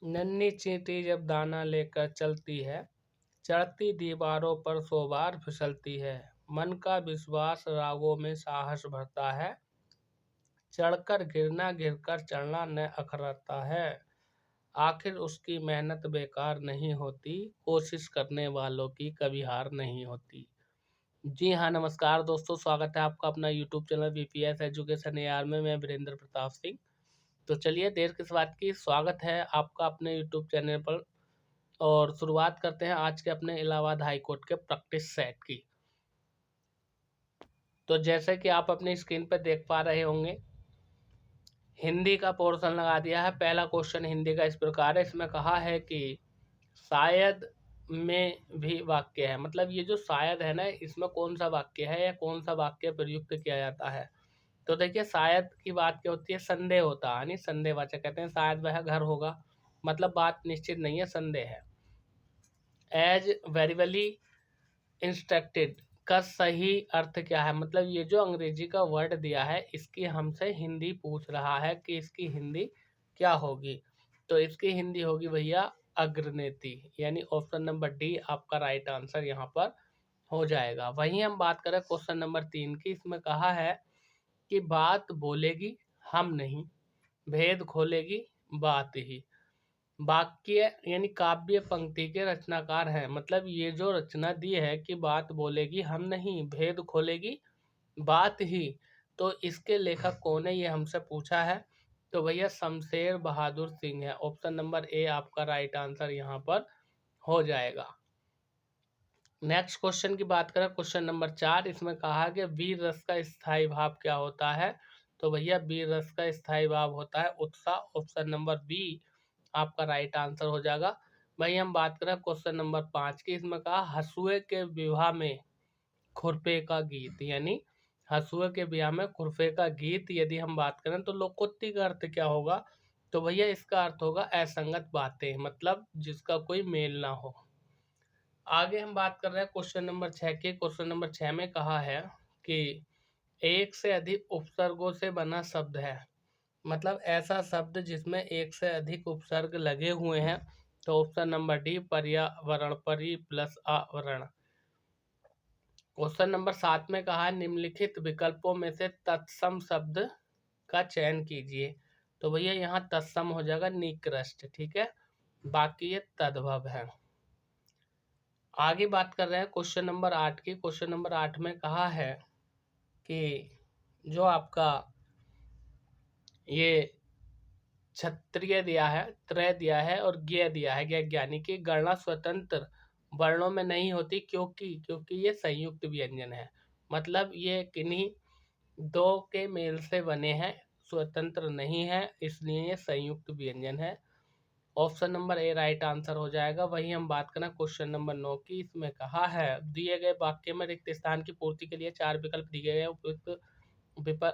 नन्ही चींटी जब दाना लेकर चलती है, चढ़ती दीवारों पर 100 बार फिसलती है। मन का विश्वास रागों में साहस भरता है, चढ़कर गिरना गिरकर चढ़ना न अखरता है। आखिर उसकी मेहनत बेकार नहीं होती, कोशिश करने वालों की कभी हार नहीं होती। जी हाँ, नमस्कार दोस्तों, स्वागत है आपका अपना YouTube channel BPS education AR में। मैं वीरेंद्र प्रताप सिंह। तो चलिए देर किस बात की, स्वागत है आपका अपने यूट्यूब चैनल पर और शुरुआत करते हैं आज के अपने इलाहाबाद हाई कोर्ट के प्रैक्टिस सेट की। तो जैसे कि आप अपनी स्क्रीन पर देख पा रहे होंगे, हिंदी का पोर्शन लगा दिया है। पहला क्वेश्चन हिंदी का इस प्रकार है, इसमें कहा है कि शायद में भी वाक्य है। मतलब ये जो शायद है ना, इसमें कौन सा वाक्य है या कौन सा वाक्य प्रयुक्त किया जाता है। तो देखिए, शायद की बात क्या होती है, संदेह होता है, यानी संदेहवाचक कहते हैं। शायद वह घर होगा, मतलब बात निश्चित नहीं है, संदेह है। एज वेरीबली इंस्ट्रक्टेड का सही अर्थ क्या है। मतलब ये जो अंग्रेजी का वर्ड दिया है, इसकी हमसे हिंदी पूछ रहा है कि इसकी हिंदी क्या होगी। तो इसकी हिंदी होगी भैया अग्रनेति, यानी ऑप्शन नंबर डी आपका राइट आंसर यहाँ पर हो जाएगा। वहीं हम बात करें क्वेश्चन नंबर 3 की, इसमें कहा है कि बात बोलेगी हम नहीं, भेद खोलेगी बात ही। वाक्य यानी काव्य पंक्ति के रचनाकार हैं। मतलब ये जो रचना दी है कि बात बोलेगी हम नहीं, भेद खोलेगी बात ही, तो इसके लेखक कौन है, ये हमसे पूछा है। तो भैया शमशेर बहादुर सिंह है। ऑप्शन नंबर ए आपका राइट आंसर यहाँ पर हो जाएगा। नेक्स्ट क्वेश्चन की बात करें, क्वेश्चन नंबर 4, इसमें कहा कि वीर रस का स्थायी भाव क्या होता है। तो भैया वीर रस का स्थायी भाव होता है उत्साह। ऑप्शन नंबर बी आपका राइट आंसर हो जाएगा। भाई हम बात करें क्वेश्चन नंबर 5 की, इसमें कहा हसुए के विवाह में खुरपे का गीत, यानी हसुए के विवाह में खुरपे का गीत यदि हम बात करें तो लोकोक्ति का अर्थ क्या होगा। तो भैया इसका अर्थ होगा असंगत बातें, मतलब जिसका कोई मेल ना हो। आगे हम बात कर रहे हैं क्वेश्चन नंबर 6 के। क्वेश्चन नंबर 6 में कहा है कि एक से अधिक उपसर्गों से बना शब्द है। मतलब ऐसा शब्द जिसमें एक से अधिक उपसर्ग लगे हुए हैं। तो ऑप्शन नंबर डी पर्यावरण, परि प्लस आवरण। क्वेश्चन नंबर 7 में कहा है निम्नलिखित विकल्पों में से तत्सम शब्द का चयन कीजिए। तो भैया यहाँ तत्सम हो जाएगा निकृष्ट, ठीक है, बाकी ये तद्भव है। आगे बात कर रहे हैं क्वेश्चन नंबर 8 की। क्वेश्चन नंबर 8 में कहा है कि जो आपका ये क्षत्रिय दिया है, त्रय दिया है और ज्ञ दिया है, ज्ञानी की गणना स्वतंत्र वर्णों में नहीं होती, क्योंकि ये संयुक्त व्यंजन है। मतलब ये किन्हीं दो के मेल से बने हैं, स्वतंत्र नहीं है, इसलिए ये संयुक्त व्यंजन है। Option number A right answer हो जाएगा। वही हम बात करें क्वेश्चन नंबर 9 की, इसमें कहा है दिए गए वाक्य में रिक्त स्थान की पूर्ति के लिए 4 विकल्प दिए गए हैं, उपयुक्त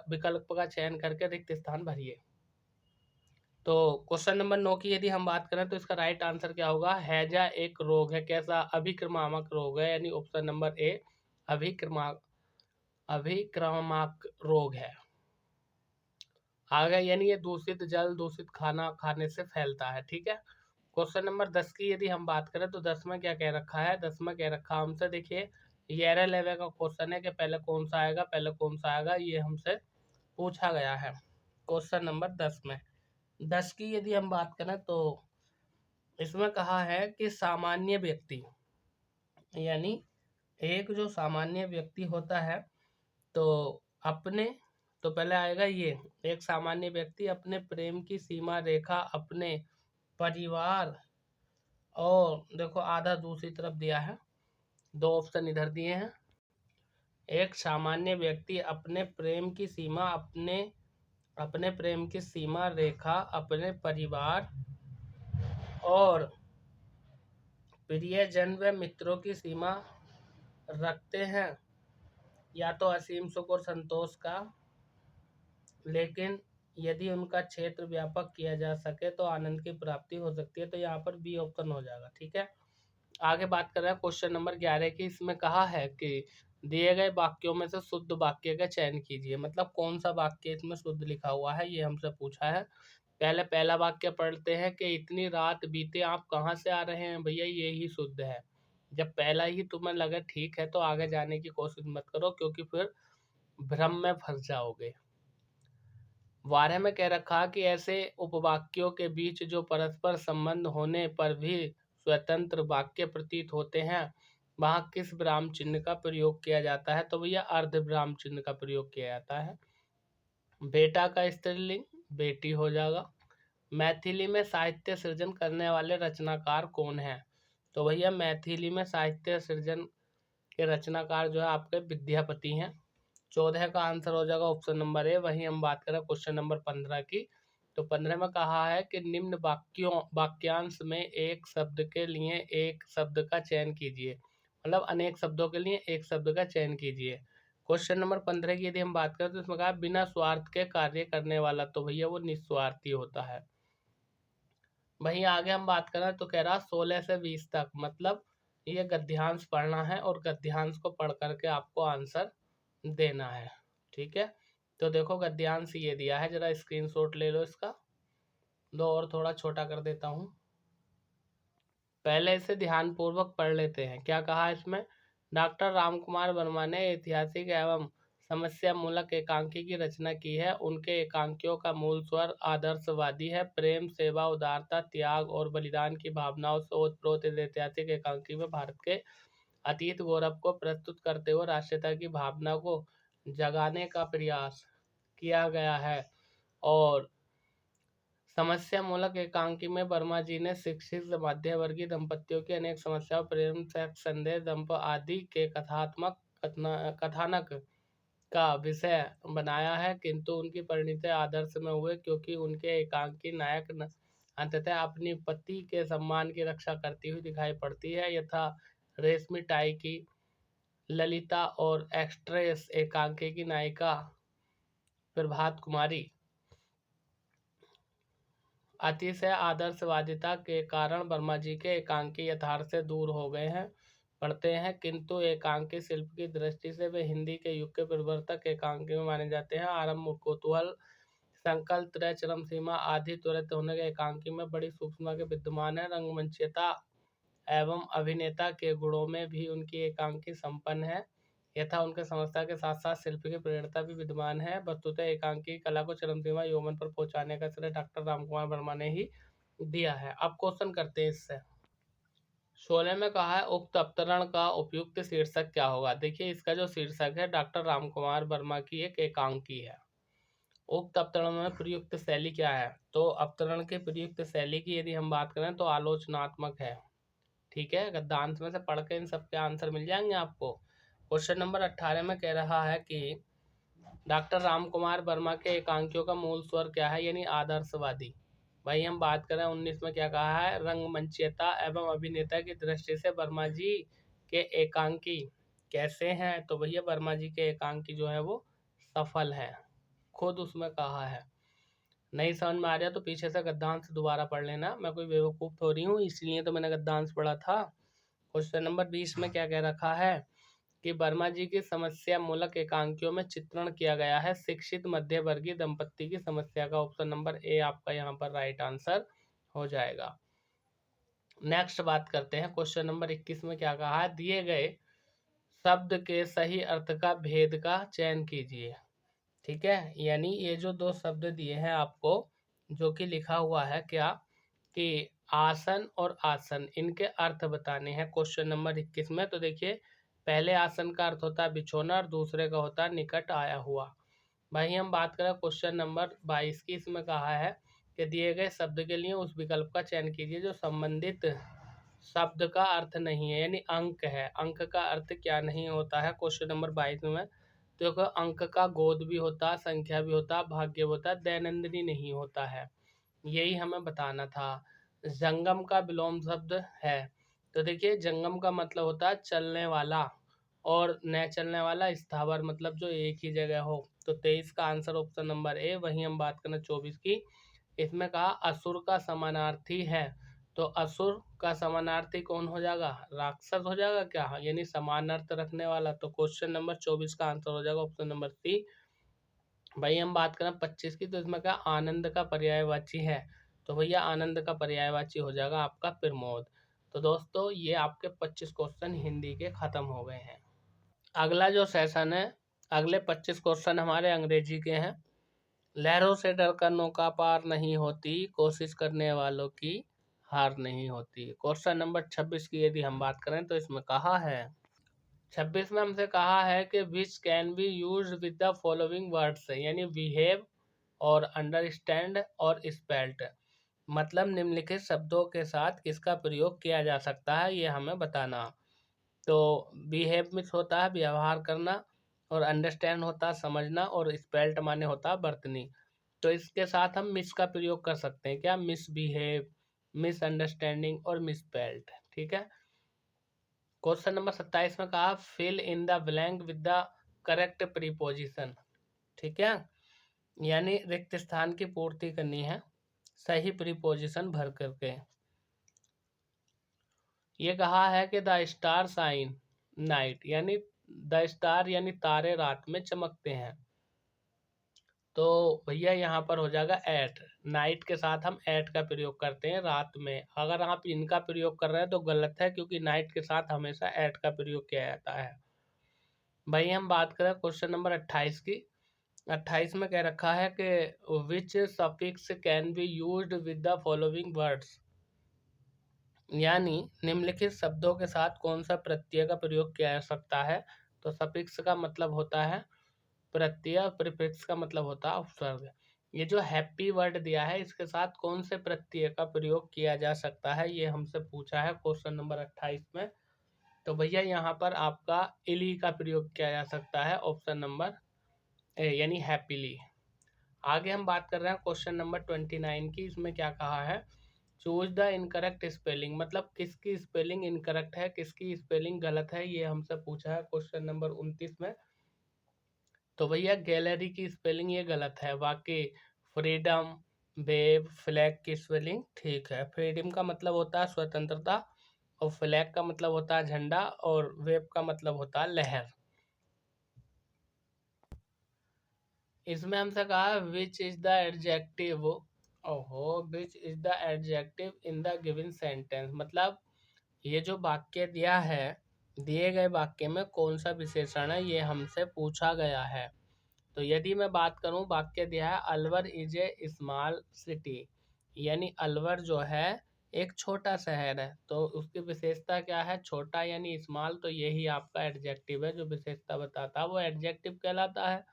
विकल्प का चयन करके रिक्त स्थान भरिए। तो क्वेश्चन नंबर 9 की यदि हम बात करें तो इसका राइट आंसर क्या होगा। हैजा एक रोग है, कैसा, अभिक्रमात्मक रोग है, यानी ऑप्शन नंबर ए अभिक्रमात्मक रोग है। आगे यानी ये दूषित जल, दूषित खाना खाने से फैलता है, ठीक है। क्वेश्चन नंबर 10 की यदि हम बात करें तो 10 में क्या कह रखा है। 10 में कह रखा हमसे, देखिए 11 लेवल का क्वेश्चन है कि पहले कौन सा आएगा, पहले कौन सा आएगा, ये हमसे पूछा गया है क्वेश्चन नंबर 10 में। 10 की यदि हम बात करें तो इसमें कहा है कि सामान्य व्यक्ति, यानी एक जो सामान्य व्यक्ति होता है तो अपने, तो पहले आएगा ये, एक सामान्य व्यक्ति अपने प्रेम की सीमा रेखा अपने परिवार, और देखो आधा दूसरी तरफ दिया है, दो ऑप्शन इधर दिए हैं। एक सामान्य व्यक्ति अपने प्रेम की सीमा अपने प्रेम की सीमा रेखा अपने परिवार और प्रियजन व मित्रों की सीमा रखते हैं, या तो असीम सुख और संतोष का, लेकिन यदि उनका क्षेत्र व्यापक किया जा सके तो आनंद की प्राप्ति हो सकती है। तो यहाँ पर बी ऑप्शन हो जाएगा, ठीक है। आगे बात कर रहे हैं क्वेश्चन नंबर 11 की। इसमें कहा है कि दिए गए वाक्यों में से शुद्ध वाक्य का चयन कीजिए। मतलब कौन सा वाक्य इसमें शुद्ध लिखा हुआ है, ये हमसे पूछा है। पहले पहला वाक्य पढ़ते हैं कि इतनी रात बीते आप कहाँ से आ रहे हैं। भैया ये ही शुद्ध है। जब पहला ही तुम्हें लगे ठीक है तो आगे जाने की कोशिश मत करो, क्योंकि फिर भ्रम में फंस जाओगे। 12 में कह रखा कि ऐसे उपवाक्यों के बीच जो परस्पर संबंध होने पर भी स्वतंत्र वाक्य प्रतीत होते हैं, वहाँ किस विराम चिन्ह का प्रयोग किया जाता है। तो भैया अर्ध विराम चिन्ह का प्रयोग किया जाता है। बेटा का स्त्रीलिंग बेटी हो जाएगा। मैथिली में साहित्य सृजन करने वाले रचनाकार कौन हैं। तो भैया मैथिली में साहित्य सृजन के रचनाकार जो है आपके विद्यापति हैं। 14 का आंसर हो जाएगा ऑप्शन नंबर ए। वहीं हम बात करें क्वेश्चन नंबर 15 की, तो 15 में कहा है कि निम्न वाक्यांश में एक शब्द के लिए एक शब्द का चयन कीजिए, मतलब अनेक शब्दों के लिए एक शब्द का चयन कीजिए। क्वेश्चन नंबर 15 की यदि हम बात करें तो इसमें कहा बिना स्वार्थ के कार्य करने वाला, तो भैया वो निस्वार्थी होता है। वहीं आगे हम बात करें तो कह रहा 16 से 20 तक, मतलब ये गद्यांश पढ़ना है और गद्यांश को पढ़ करके आपको आंसर देना है। ठीक है, तो देखो गद्यांश ये दिया है, जरा स्क्रीनशॉट ले लो इसका। दो और थोड़ा छोटा कर देता हूँ। पहले इसे ध्यानपूर्वक पढ़ लेते हैं। क्या कहा इसमें। डॉक्टर रामकुमार वर्मा ने ऐतिहासिक एवं समस्या मूलक एकांकी की रचना की है। उनके एकांकियों का मूल स्वर आदर्शवादी है। प्रेम, सेवा, उदारता, त्याग और बलिदान की भावनाओं से ओतप्रोत इस ऐतिहासिक एकांकी में भारत के अतीत गौरव को प्रस्तुत करते हुए राष्ट्रीयता की भावना को जगाने का प्रयास किया गया है। और समस्या मूलक एकांकी में वर्मा जी ने शिक्षित मध्यवर्गीय दंपतियों की अनेक समस्याओं, प्रेम, सेक्स, संदेह, दंप आदि के कथात्मक कथानक का विषय बनाया है, किंतु उनकी परिणति आदर्श में हुए, क्योंकि उनके एकांकी नायक अंततः अपनी पति के सम्मान की रक्षा करती हुई दिखाई पड़ती है, यथा रेशमी टाई की ललिता और एक्ट्रेस एकांकी की नायिका प्रभात कुमारी। अतिशय आदर्शवादिता के कारण वर्मा जी के एकांकी यथार्थ से दूर हो गए हैं पढ़ते हैं, किंतु एकांकी शिल्प की दृष्टि से वे हिंदी के युग के प्रवर्तक एकांकी में माने जाते हैं। आरंभ, कौतूहल, संकल्प, त्रय, चरम सीमा आदि त्वरित होने के एकांकी में बड़ी सूक्ष्मता के विद्यमान है। रंगमंचयता एवं अभिनेता के गुणों में भी उनकी एकांकी संपन्न है, यथा उनके समस्या के साथ साथ शिल्प की प्रेरणा भी विद्यमान है। वस्तुतः एकांकी कला को चरम सीमा यौवन पर पहुंचाने का श्रेय डॉक्टर रामकुमार वर्मा ने ही दिया है। अब क्वेश्चन करते हैं इससे। 16 में कहा है उक्त अवतरण का उपयुक्त शीर्षक क्या होगा। देखिए इसका जो शीर्षक है डॉक्टर रामकुमार वर्मा की एक एकांकी है। उक्त अवतरण में प्रयुक्त शैली क्या है। तो अवतरण के प्रयुक्त शैली की यदि हम बात करें तो आलोचनात्मक है। ठीक है, गद्यांश में से पढ़ के इन सबके आंसर मिल जाएंगे आपको। क्वेश्चन नंबर 18 में कह रहा है कि डॉक्टर रामकुमार वर्मा के एकांकियों का मूल स्वर क्या है, यानी आदर्शवादी। वही हम बात करें 19 में क्या कहा है, रंगमंचयता एवं अभिनेता की दृष्टि से वर्मा जी के एकांकी कैसे हैं। तो भैया वर्मा जी के एकांकी जो है वो सफल है, खुद उसमें कहा है। नहीं समझ में आ रहा तो पीछे से गद्यांश दोबारा पढ़ लेना, मैं कोई बेवकूफ़ थोड़ी हूँ, इसलिए तो मैंने गद्यांश पढ़ा था। क्वेश्चन नंबर 20 में क्या कह रखा है कि वर्मा जी की समस्या मूलक एकांकियों में चित्रण किया गया है शिक्षित मध्यवर्गीय दंपत्ति की समस्या का। ऑप्शन नंबर ए आपका यहाँ पर राइट आंसर हो जाएगा। नेक्स्ट बात करते हैं क्वेश्चन नंबर 21 में क्या कहा है, दिए गए शब्द के सही अर्थ का भेद का चयन कीजिए। ठीक है, यानी ये जो दो शब्द दिए हैं आपको, जो कि लिखा हुआ है क्या कि आसन और आसन, इनके अर्थ बताने हैं क्वेश्चन नंबर 21 में। तो देखिए पहले आसन का अर्थ होता है बिछोना और दूसरे का होता है निकट आया हुआ। वहीं हम बात करें क्वेश्चन नंबर 22 की, इसमें कहा है कि दिए गए शब्द के लिए उस विकल्प का चयन कीजिए जो संबंधित शब्द का अर्थ नहीं है, यानी अंक है। अंक का अर्थ क्या नहीं होता है क्वेश्चन नंबर 22 में। तो देखो अंक का गोद भी होता, संख्या भी होता, भाग्य होता, दैनंदिनी नहीं होता है, यही हमें बताना था। जंगम का विलोम शब्द है। तो देखिए जंगम का मतलब होता है चलने वाला, और न चलने वाला स्थावर, मतलब जो एक ही जगह हो। तो 23 का आंसर ऑप्शन नंबर ए। वहीं हम बात करें 24 की, इसमें कहा असुर का समानार्थी है। तो असुर का समानार्थी कौन हो जाएगा, राक्षस हो जाएगा क्या, यानी समान अर्थ रखने वाला। तो क्वेश्चन नंबर 24 का आंसर हो जाएगा ऑप्शन नंबर सी। भाई हम बात करें 25 की, तो इसमें क्या आनंद का पर्यायवाची है, तो भैया आनंद का पर्यायवाची हो जाएगा आपका प्रमोद। तो दोस्तों ये आपके 25 क्वेश्चन हिंदी के खत्म हो गए हैं। अगला जो सेशन है, अगले 25 क्वेश्चन हमारे अंग्रेजी के हैं। लहरों से डरकर नौका पार नहीं होती, कोशिश करने वालों की हार नहीं होती। क्वेश्चन नंबर 26 की यदि हम बात करें तो इसमें कहा है, 26 में हमसे कहा है कि which can be use with the following words, यानी बिहेव और अंडरस्टैंड और स्पेल्ट, मतलब निम्नलिखित शब्दों के साथ किसका प्रयोग किया जा सकता है ये हमें बताना। तो बिहेव मिस होता है व्यवहार करना, और अंडरस्टैंड होता है समझना, और स्पेल्ट माने होता है बर्तनी। तो इसके साथ हम मिस का प्रयोग कर सकते हैं, क्या मिस बिहेव, मिस अंडरस्टैंडिंग और मिस स्पेल्ट। ठीक है। क्वेश्चन नंबर 27 में कहा fill in the blank with the correct preposition. ठीक है, यानी रिक्त स्थान की पूर्ति करनी है सही प्रीपोजिशन भर करके। ये कहा है कि द स्टार साइन नाइट, यानी द स्टार यानी तारे रात में चमकते हैं। तो भैया यहाँ पर हो जाएगा एट, नाइट के साथ हम एट का प्रयोग करते हैं रात में। अगर आप इनका प्रयोग कर रहे हैं तो गलत है, क्योंकि नाइट के साथ हमेशा एट का प्रयोग किया जाता है। भाई हम बात करें क्वेश्चन नंबर 28 की। 28 में कह रखा है कि which suffix can be used with the following words, यानी निम्नलिखित शब्दों के साथ कौन सा प्रत्यय का प्रयोग किया जा सकता है। तो सफिक्स का मतलब होता है प्रत्यय, प्रीफिक्स का मतलब होता है उपसर्ग। ये जो हैप्पी वर्ड दिया है इसके साथ कौन से प्रत्यय का प्रयोग किया जा सकता है ये हमसे पूछा है क्वेश्चन नंबर 28 में। तो भैया यहाँ पर आपका इली का प्रयोग किया जा सकता है, ऑप्शन नंबर ए यानी हैप्पीली। आगे हम बात कर रहे हैं क्वेश्चन नंबर 29 की। इसमें क्या कहा है, चूज द इनकरेक्ट स्पेलिंग, मतलब किसकी स्पेलिंग इनकरेक्ट है, किसकी स्पेलिंग गलत है, ये हमसे पूछा है क्वेश्चन नंबर 29 में। तो भैया गैलरी की स्पेलिंग ये गलत है, बाकी फ्रीडम, वेब, फ्लैग की स्पेलिंग ठीक है। फ्रीडम का मतलब होता है स्वतंत्रता, और फ्लैग का मतलब होता है झंडा, और वेब का मतलब होता है लहर। इसमें हमसे कहा विच इज द एडजेक्टिव, ओहो, which is the adjective in the given sentence, मतलब ये जो वाक्य दिया है, दिए गए वाक्य में कौन सा विशेषण है ये हमसे पूछा गया है। तो यदि मैं बात करूं, वाक्य दिया है Alwar is a small city, यानी अलवर जो है एक छोटा शहर है। तो उसकी विशेषता क्या है, छोटा यानी स्मॉल, तो यही आपका एडजेक्टिव है जो विशेषता बताता है, वो एडजेक्टिव कहलाता है।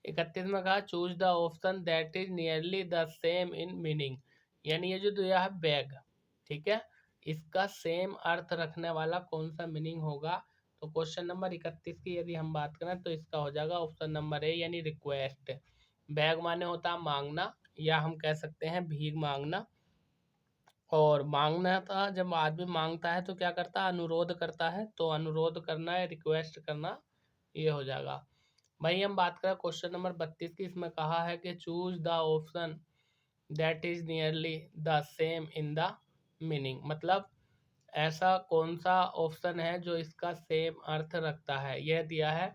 31 में कहा choose the option that is nearly the same in meaning, यानी ये जो दिया है बैग, ठीक है, इसका सेम अर्थ रखने वाला कौन सा मीनिंग होगा। तो क्वेश्चन नंबर 31 की यदि हम बात करें तो इसका हो जाएगा ऑप्शन नंबर ए यानी रिक्वेस्ट। बैग माने होता है मांगना, या हम कह सकते हैं भीख मांगना। और मांगना था, जब आदमी मांगता है तो क्या करता है, अनुरोध करता है, तो अनुरोध करना है, रिक्वेस्ट करना, ये हो जाएगा। भाई हम बात करें क्वेश्चन नंबर 32 की। इसमें कहा है कि choose the option that is nearly the same in the meaning, मतलब ऐसा कौन सा ऑप्शन है जो इसका सेम अर्थ रखता है। यह दिया है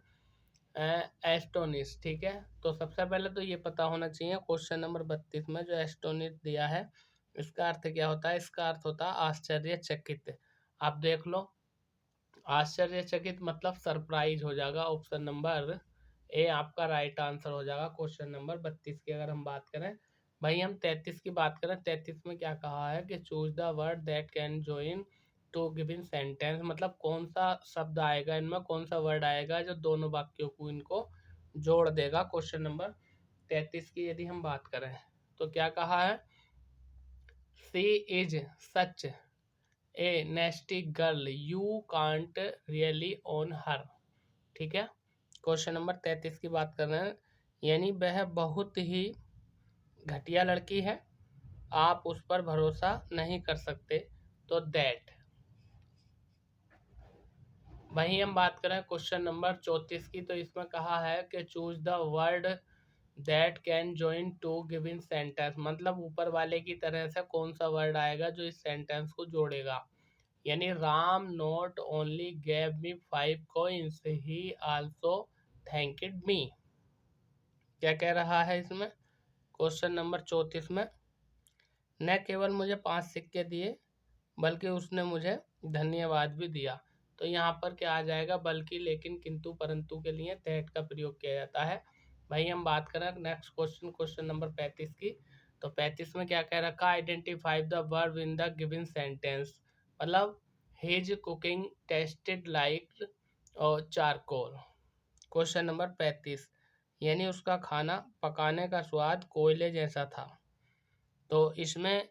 एस्टोनिश, ठीक है। तो सबसे पहले तो ये पता होना चाहिए क्वेश्चन नंबर 32 में जो एस्टोनिश दिया है इसका अर्थ क्या होता है। इसका अर्थ होता है आश्चर्यचकित। आप देख लो, आश्चर्यचकित मतलब सरप्राइज हो जाएगा, ऑप्शन नंबर ए आपका राइट आंसर हो जाएगा क्वेश्चन नंबर 32 की। अगर हम बात करें भाई, हम 33 की बात करें, 33 में क्या कहा है कि choose the word that can join two given sentence, मतलब कौन सा शब्द आएगा इनमें, कौन सा वर्ड आएगा जो दोनों वाक्यों को इनको जोड़ देगा। क्वेश्चन नंबर 33 की यदि हम बात करें तो क्या कहा है, she is such a nasty girl you can't really own her, ठीक है। क्वेश्चन नंबर 33 की बात कर रहे हैं, यानी वह बहुत ही घटिया लड़की है, आप उस पर भरोसा नहीं कर सकते, तो दैट। वहीं हम बात करें क्वेश्चन नंबर 34 की, तो इसमें कहा है कि choose the word that can join two given sentence, मतलब ऊपर वाले की तरह से कौन सा वर्ड आएगा जो इस सेंटेंस को जोड़ेगा। यानी Ram not only gave me 5 coins, he also thanked me. क्या कह रहा है इसमें क्वेश्चन नंबर 34 में, न केवल मुझे 5 सिक्के दिए बल्कि उसने मुझे धन्यवाद भी दिया। तो यहाँ पर क्या आ जाएगा, बल्कि, लेकिन, किंतु, परंतु के लिए दैट का प्रयोग किया जाता है। भाई हम बात करें नेक्स्ट क्वेश्चन, क्वेश्चन नंबर 35 की, तो 35 में क्या कह रखा, identify the verb in the given sentence, मतलब हिज कुकिंग टेस्टेड लाइक और चारकोल। क्वेश्चन नंबर 35, यानी उसका खाना पकाने का स्वाद कोयले जैसा था। तो इसमें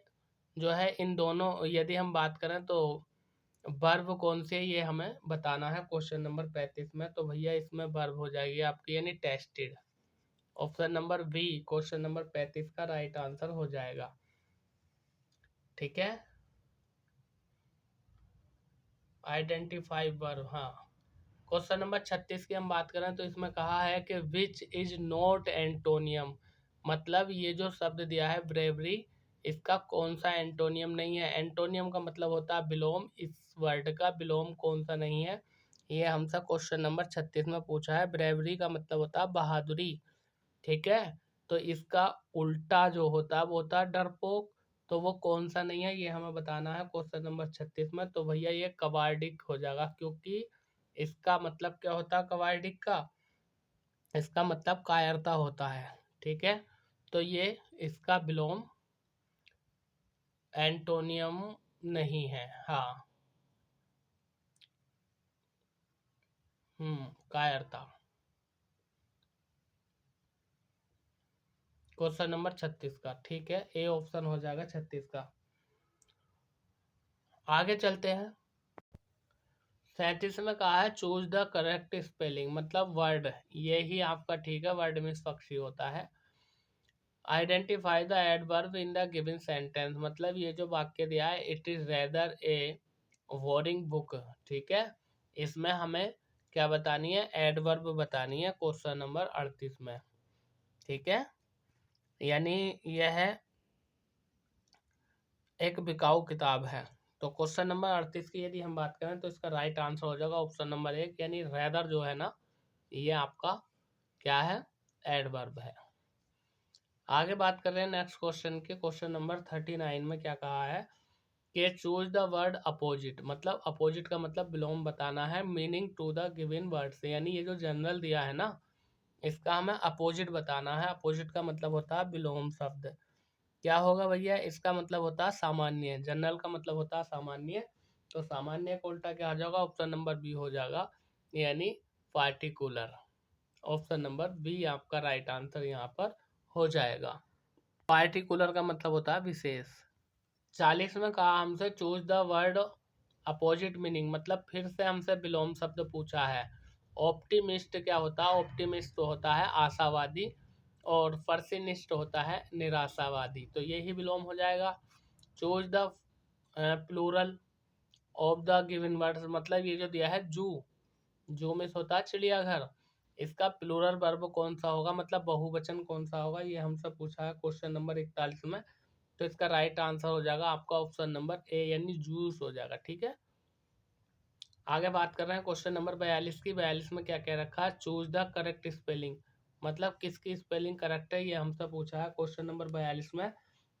जो है इन दोनों, यदि हम बात करें तो वर्ब कौन से, ये हमें बताना है क्वेश्चन नंबर 35 में। तो भैया इसमें वर्ब हो जाएगी आपकी यानी tested. Option number B question number 35 का राइट आंसर हो जाएगा। ठीक है, आइडेंटिफाई वर्ब। हाँ, क्वेश्चन नंबर 36 की हम बात करें तो इसमें कहा है कि विच इज नॉट एंटोनियम, मतलब ये जो शब्द दिया है ब्रेवरी, इसका कौन सा एंटोनियम नहीं है। एंटोनियम का मतलब होता है विलोम, इस वर्ड का विलोम कौन सा नहीं है, ये हमसे क्वेश्चन नंबर 36 में पूछा है। ब्रेवरी का मतलब होता है बहादुरी। ठीक है, तो इसका उल्टा जो होता है वो होता है डरपोक। तो वो कौन सा नहीं है ये हमें बताना है क्वेश्चन नंबर 36 में। तो भैया ये कवार्डिक हो जाएगा, क्योंकि इसका मतलब क्या होता है कवार्डिक का, इसका मतलब कायरता होता है। ठीक है, तो ये इसका विलोम एंटोनियम नहीं है। हाँ, कायरता। क्वेश्चन नंबर 36 का, ठीक है, ए ऑप्शन हो जाएगा 36 का। आगे चलते हैं, 37 में कहा है चूज द करेक्ट स्पेलिंग, मतलब वर्ड, ये ही आपका ठीक है, वर्ड मीन्स पक्षी होता है। Identify the adverb in the given sentence, मतलब ये जो वाक्य दिया है, it is rather A boring book. ठीक है, इसमें हमें क्या बतानी है, एडवर्ब बतानी है क्वेश्चन नंबर 38 में। ठीक है, यानी यह एक बिकाऊ किताब है। तो क्वेश्चन नंबर 38 की यदि हम बात करें तो इसका राइट आंसर हो जाएगा ऑप्शन नंबर 1, यानी रेदर जो है ना, ये आपका क्या है, एडवर्ब है। आगे बात कर रहे हैं नेक्स्ट क्वेश्चन के, क्वेश्चन नंबर 39 में क्या कहा है कि चूज द वर्ड अपोजिट, मतलब अपोजिट का मतलब विलोम बताना है, meaning to the given word से, यानी ये जो जनरल दिया है ना, इसका हमें अपोजिट बताना है। अपोजिट का मतलब होता है विलोम शब्द। क्या होगा भैया, इसका मतलब होता है सामान्य, जनरल का मतलब होता है सामान्य, तो सामान्य का उल्टा क्या हो जाएगा, ऑप्शन नंबर बी हो जाएगा, यानी पार्टिकुलर। ऑप्शन नंबर बी आपका राइट आंसर यहाँ पर हो जाएगा। पार्टिकुलर का मतलब होता है विशेष। 40 में कहा हमसे choose the word opposite meaning, मतलब फिर से हमसे विलोम शब्द पूछा है। ऑप्टिमिस्ट क्या होता है, ऑप्टिमिस्ट तो होता है आशावादी, और पर्सिनिस्ट होता है निराशावादी, तो यही विलोम हो जाएगा। Choose the plural of the given words, मतलब ये जो दिया है जू, जू में होता है चिड़ियाघर, इसका प्लूरल वर्ब कौन सा होगा, मतलब बहुवचन कौन सा होगा, ये हमसे पूछा है क्वेश्चन नंबर 41 में। तो इसका राइट आंसर हो जाएगा आपका ऑप्शन नंबर ए, यानी जूस हो जाएगा। ठीक है, आगे बात कर रहे हैं क्वेश्चन नंबर 42 की। 42 में क्या कह रखा है, चूज द करेक्ट स्पेलिंग, मतलब किसकी स्पेलिंग करेक्ट है, ये हमसे पूछा है क्वेश्चन नंबर 42 में।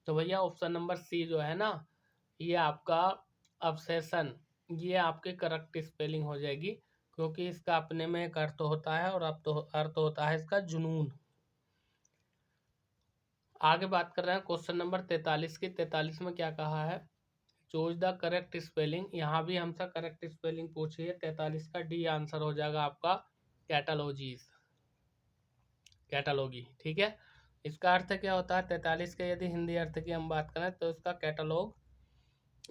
तो भैया ऑप्शन नंबर सी जो है ना, ये आपका ऑब्सेशन, ये आपकी करेक्ट स्पेलिंग हो जाएगी, क्योंकि इसका अपने में एक अर्थ होता है, और अब तो अर्थ होता है इसका जुनून। आगे बात कर रहे हैं क्वेश्चन नंबर 43 की। 43 में क्या कहा है, चूज द करेक्ट स्पेलिंग, यहाँ भी हमसे करेक्ट स्पेलिंग पूछी है। 43 का डी आंसर हो जाएगा आपका कैटालॉजीज, कैटालॉगी। ठीक है, इसका अर्थ क्या होता है, 43 के यदि हिंदी अर्थ की हम बात करें तो इसका कैटलॉग,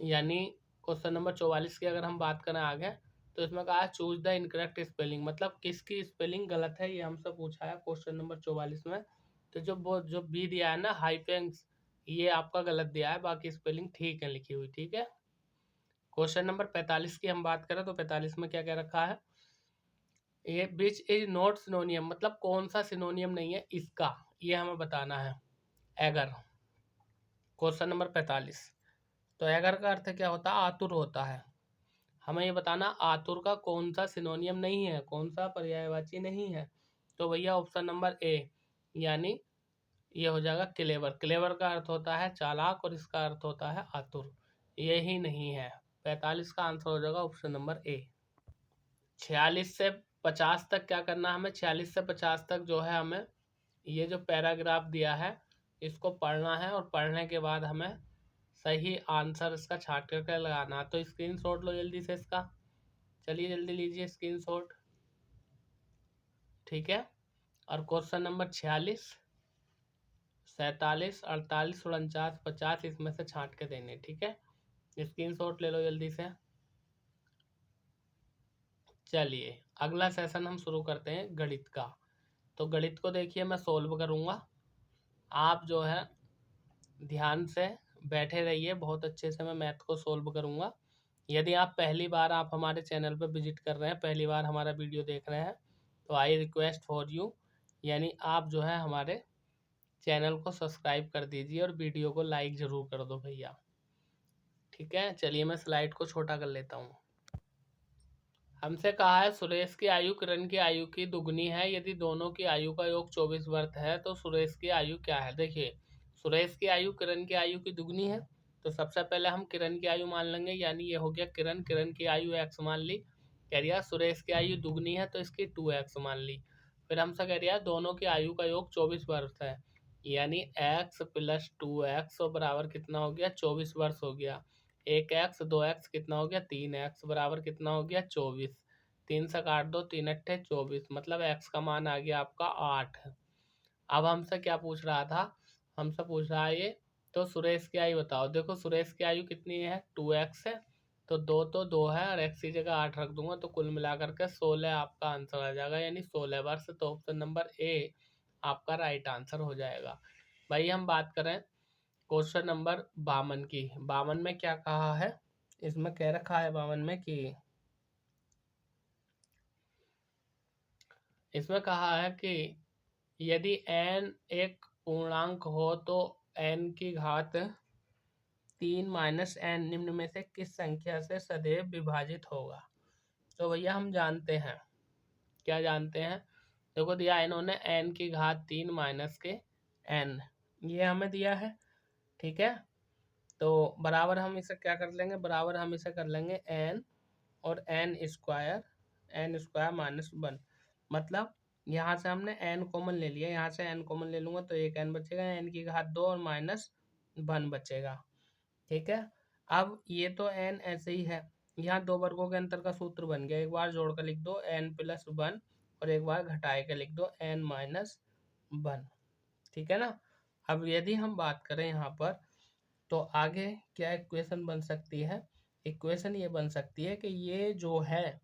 यानी क्वेश्चन नंबर 44 की अगर हम बात करें आगे, तो इसमें कहा है चूज द इनकरेक्ट स्पेलिंग, मतलब किसकी स्पेलिंग गलत है, ये हमसे पूछा है क्वेश्चन नंबर 44 में। तो जो बी दिया है ना हाइपेंस, ये आपका गलत दिया है, बाकी स्पेलिंग ठीक है लिखी हुई। ठीक है, क्वेश्चन नंबर 45 की हम बात करें तो 45 में क्या क्या रखा है, ये विच इज नॉट सिनोनियम, मतलब कौन सा सिनोनियम नहीं है इसका, ये हमें बताना है। एगर, क्वेश्चन नंबर 45, तो एगर का अर्थ क्या होता है, आतुर होता है। हमें ये बताना आतुर का कौन सा सिनोनियम नहीं है, कौन सा पर्यायवाची नहीं है। तो भैया ऑप्शन नंबर ए, यानी ये हो जाएगा क्लेवर। क्लेवर का अर्थ होता है चालाक और इसका अर्थ होता है आतुर। यही नहीं है, 45 का आंसर हो जाएगा ऑप्शन नंबर ए। 46 से 50 तक क्या करना है हमें, 46 से 50 तक जो है हमें ये जो पैराग्राफ दिया है इसको पढ़ना है, और पढ़ने के बाद हमें सही आंसर इसका छाट करके लगाना। तो स्क्रीनशॉट लो जल्दी से इसका, चलिए जल्दी लीजिए स्क्रीनशॉट, ठीक है। और क्वेश्चन नंबर 46, 47, 48, 49, 50 इसमें से छांट के देने, ठीक है। स्क्रीनशॉट ले लो जल्दी से। चलिए अगला सेशन हम शुरू करते हैं गणित का। तो गणित को देखिए मैं सोल्व करूँगा, आप जो है ध्यान से बैठे रहिए, बहुत अच्छे से मैं मैथ को सोल्व करूँगा। यदि आप पहली बार आप हमारे चैनल पर विजिट कर रहे हैं, पहली बार हमारा वीडियो देख रहे हैं, तो आई रिक्वेस्ट फॉर यू, यानी आप जो है हमारे चैनल को सब्सक्राइब कर दीजिए और वीडियो को लाइक ज़रूर कर दो भैया, ठीक है। चलिए मैं स्लाइड को छोटा कर लेता हूँ। हमसे कहा है सुरेश की आयु किरण की आयु की दुगनी है, यदि दोनों की आयु का योग 24 वर्ष है तो सुरेश की आयु क्या है। देखिए सुरेश की आयु किरण की आयु की दुगनी है, तो सबसे पहले हम किरण की आयु मान लेंगे, यानी ये हो गया किरण, किरण की आयु x मान ली। कह रिया सुरेश की आयु दुगनी है तो इसकी 2x मान ली। फिर हमसे कह रिया दोनों की आयु का योग 24 वर्ष है, यानी x + 2x बराबर कितना हो गया, 24 वर्ष हो गया। 1x 2x कितना हो गया, 3x बराबर कितना हो गया, 24। 3 से काट दो, 3 अट्ठे 24, मतलब x का मान आ गया आपका 8। अब हमसे क्या पूछ रहा था, हमसे पूछ रहा है ये, तो सुरेश की आयु बताओ। देखो सुरेश की आयु कितनी है, 2x है, तो 2 तो 2 है और x की जगह 8 रख दूंगा, तो कुल मिलाकर के 16 आपका आंसर आ जाएगा, यानी 16 वर्ष। तो ऑप्शन नंबर ए आपका राइट आंसर हो जाएगा। भाई हम बात करें क्वेश्चन नंबर 52 की, 52 में क्या कहा है, इसमें कह रखा है 52 में कि इसमें कहा है कि यदि n एक पूर्णांक हो तो n की घात 3 माइनस n निम्न में से किस संख्या से सदैव विभाजित होगा। तो भैया हम जानते हैं, क्या जानते हैं, देखो दिया इन्होंने n की घात 3 माइनस के n, ये हमें दिया है, ठीक है। तो बराबर हम इसे क्या कर लेंगे, बराबर हम इसे कर लेंगे n और n स्क्वायर माइनस 1, मतलब यहाँ से हमने n कॉमन ले लिया, यहाँ से n कॉमन ले लूँगा तो एक n बचेगा, n की घात 2 और माइनस 1 बचेगा, ठीक है। अब ये तो n ऐसे ही है, यहाँ दो वर्गों के अंतर का सूत्र बन गया, एक बार जोड़ कर लिख दो n + 1 और एक बार घटाए के लिख दो n - 1, ठीक है ना। अब यदि हम बात करें यहाँ पर, तो आगे क्या इक्वेशन बन सकती है, इक्वेशन ये बन सकती है कि ये जो है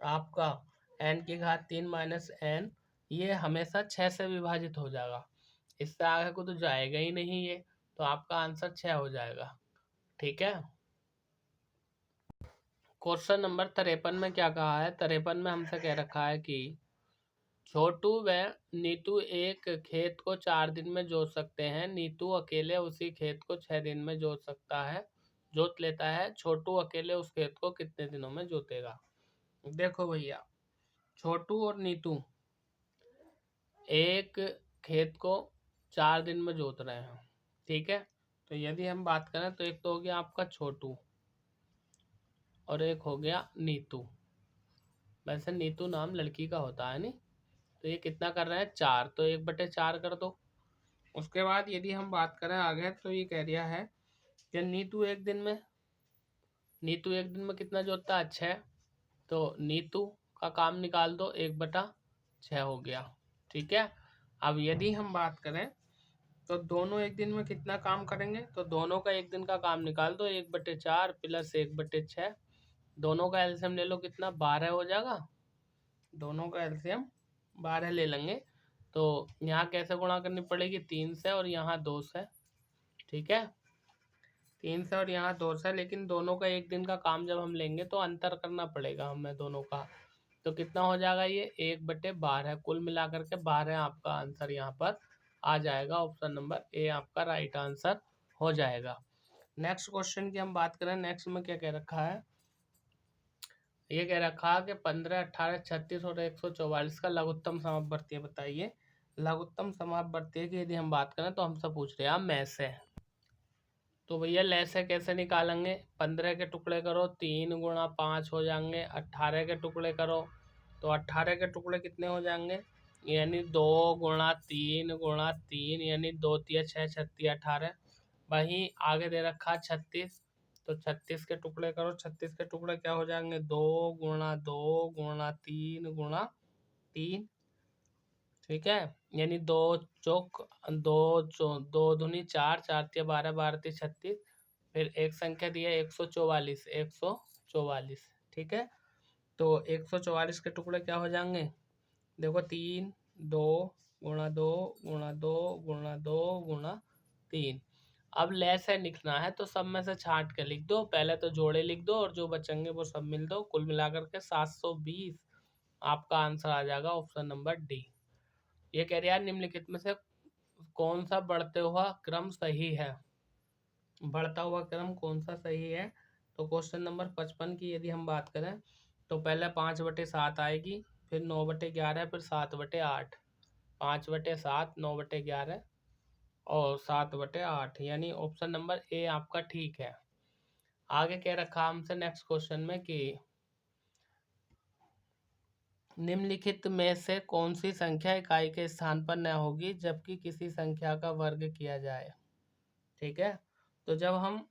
आपका n की घात 3 माइनस n, ये हमेशा 6 से विभाजित हो जाएगा, इससे आगे को तो जाएगा ही नहीं ये, तो आपका आंसर 6 हो जाएगा, ठीक है। क्वेश्चन नंबर 53 में क्या कहा है, 53 में हमसे कह रखा है कि छोटू व नीतू एक खेत को 4 दिन में जोत सकते हैं, नीतू अकेले उसी खेत को 6 दिन में जोत लेता है, छोटू अकेले उस खेत को कितने दिनों में जोतेगा। देखो भैया छोटू और नीतू एक खेत को 4 दिन में जोत रहे हैं, ठीक है। तो यदि हम बात करें तो एक तो हो गया आपका छोटू और एक हो गया नीतू, वैसे नीतू नाम लड़की का होता है नहीं, तो ये कितना कर रहे हैं 4, तो 1/4 कर दो। उसके बाद यदि हम बात करें आगे, तो ये कह दिया है कि नीतू एक दिन में कितना जोतता है 6, तो नीतू का काम निकाल दो, 1/6 हो गया, ठीक है। अब यदि हम बात करें तो दोनों एक दिन में कितना काम करेंगे, तो दोनों का एक दिन का काम निकाल दो, 1/4 + 1/6, दोनों का एलसीएम ले लो, कितना 12 हो जाएगा, दोनों का एलसीएम 12 ले लेंगे। तो यहाँ कैसे गुणा करनी पड़ेगी, 3 से और यहाँ 2 से, ठीक है, 3 से और यहाँ 2 से, लेकिन दोनों का एक दिन का काम जब हम लेंगे तो अंतर करना पड़ेगा हमें दोनों का, तो कितना हो जाएगा ये 1/12, कुल मिलाकर के 12 आपका आंसर यहाँ पर आ जाएगा, ऑप्शन नंबर ए आपका राइट आंसर हो जाएगा। नेक्स्ट क्वेश्चन की हम बात करें, नेक्स्ट में क्या कह रखा है, ये कह रखा है कि 15, 18, 36 और 144 का लघुत्तम समवर्ती बताइए। लघुत्तम समापवर्तीय की यदि हम बात करें तो हमसे पूछ रहे हैं में से। तो भैया लैसे कैसे निकालेंगे, 15 के टुकड़े करो 3 गुणा 5 हो जाएंगे, 18 के टुकड़े करो तो 18 के टुकड़े कितने हो जाएंगे, यानी 2 गुणा 3 गुणा 3 यानी 2 तिया 6 36 18। वहीं आगे दे रखा 36, तो 36 के टुकड़े करो, 36 के टुकड़े क्या हो जाएंगे 2 गुणा 2 गुणा 3 गुणा 3। ठीक है, यानी दो दूनी 4 4 तिया 12 12 तिया 36। फिर एक संख्या दी है 144 144। ठीक है, तो 144 के टुकड़े क्या हो जाएंगे, देखो 3 2 गुणा 2 गुणा 2 गुणा 2 गुणा 3। अब लेस है लिखना है तो सब में से छांट के लिख दो, पहले तो जोड़े लिख दो और जो बचेंगे वो सब मिल दो, कुल मिलाकर के 720 आपका आंसर आ जाएगा ऑप्शन नंबर डी। ये कह रहा है निम्नलिखित में से कौन सा बढ़ते हुआ क्रम सही है, बढ़ता हुआ क्रम कौन सा सही है। तो क्वेश्चन नंबर 55 की यदि हम बात करें तो पहले 5/7 आएगी, फिर 9/11, फिर 7/8, 5/7 9/11 और 7/8, यानी ऑप्शन नंबर ए आपका ठीक है। आगे क्या रखा हमसे नेक्स्ट क्वेश्चन में कि निम्नलिखित में से कौन सी संख्या इकाई के स्थान पर न होगी जबकि किसी संख्या का वर्ग किया जाए। ठीक है, तो जब हम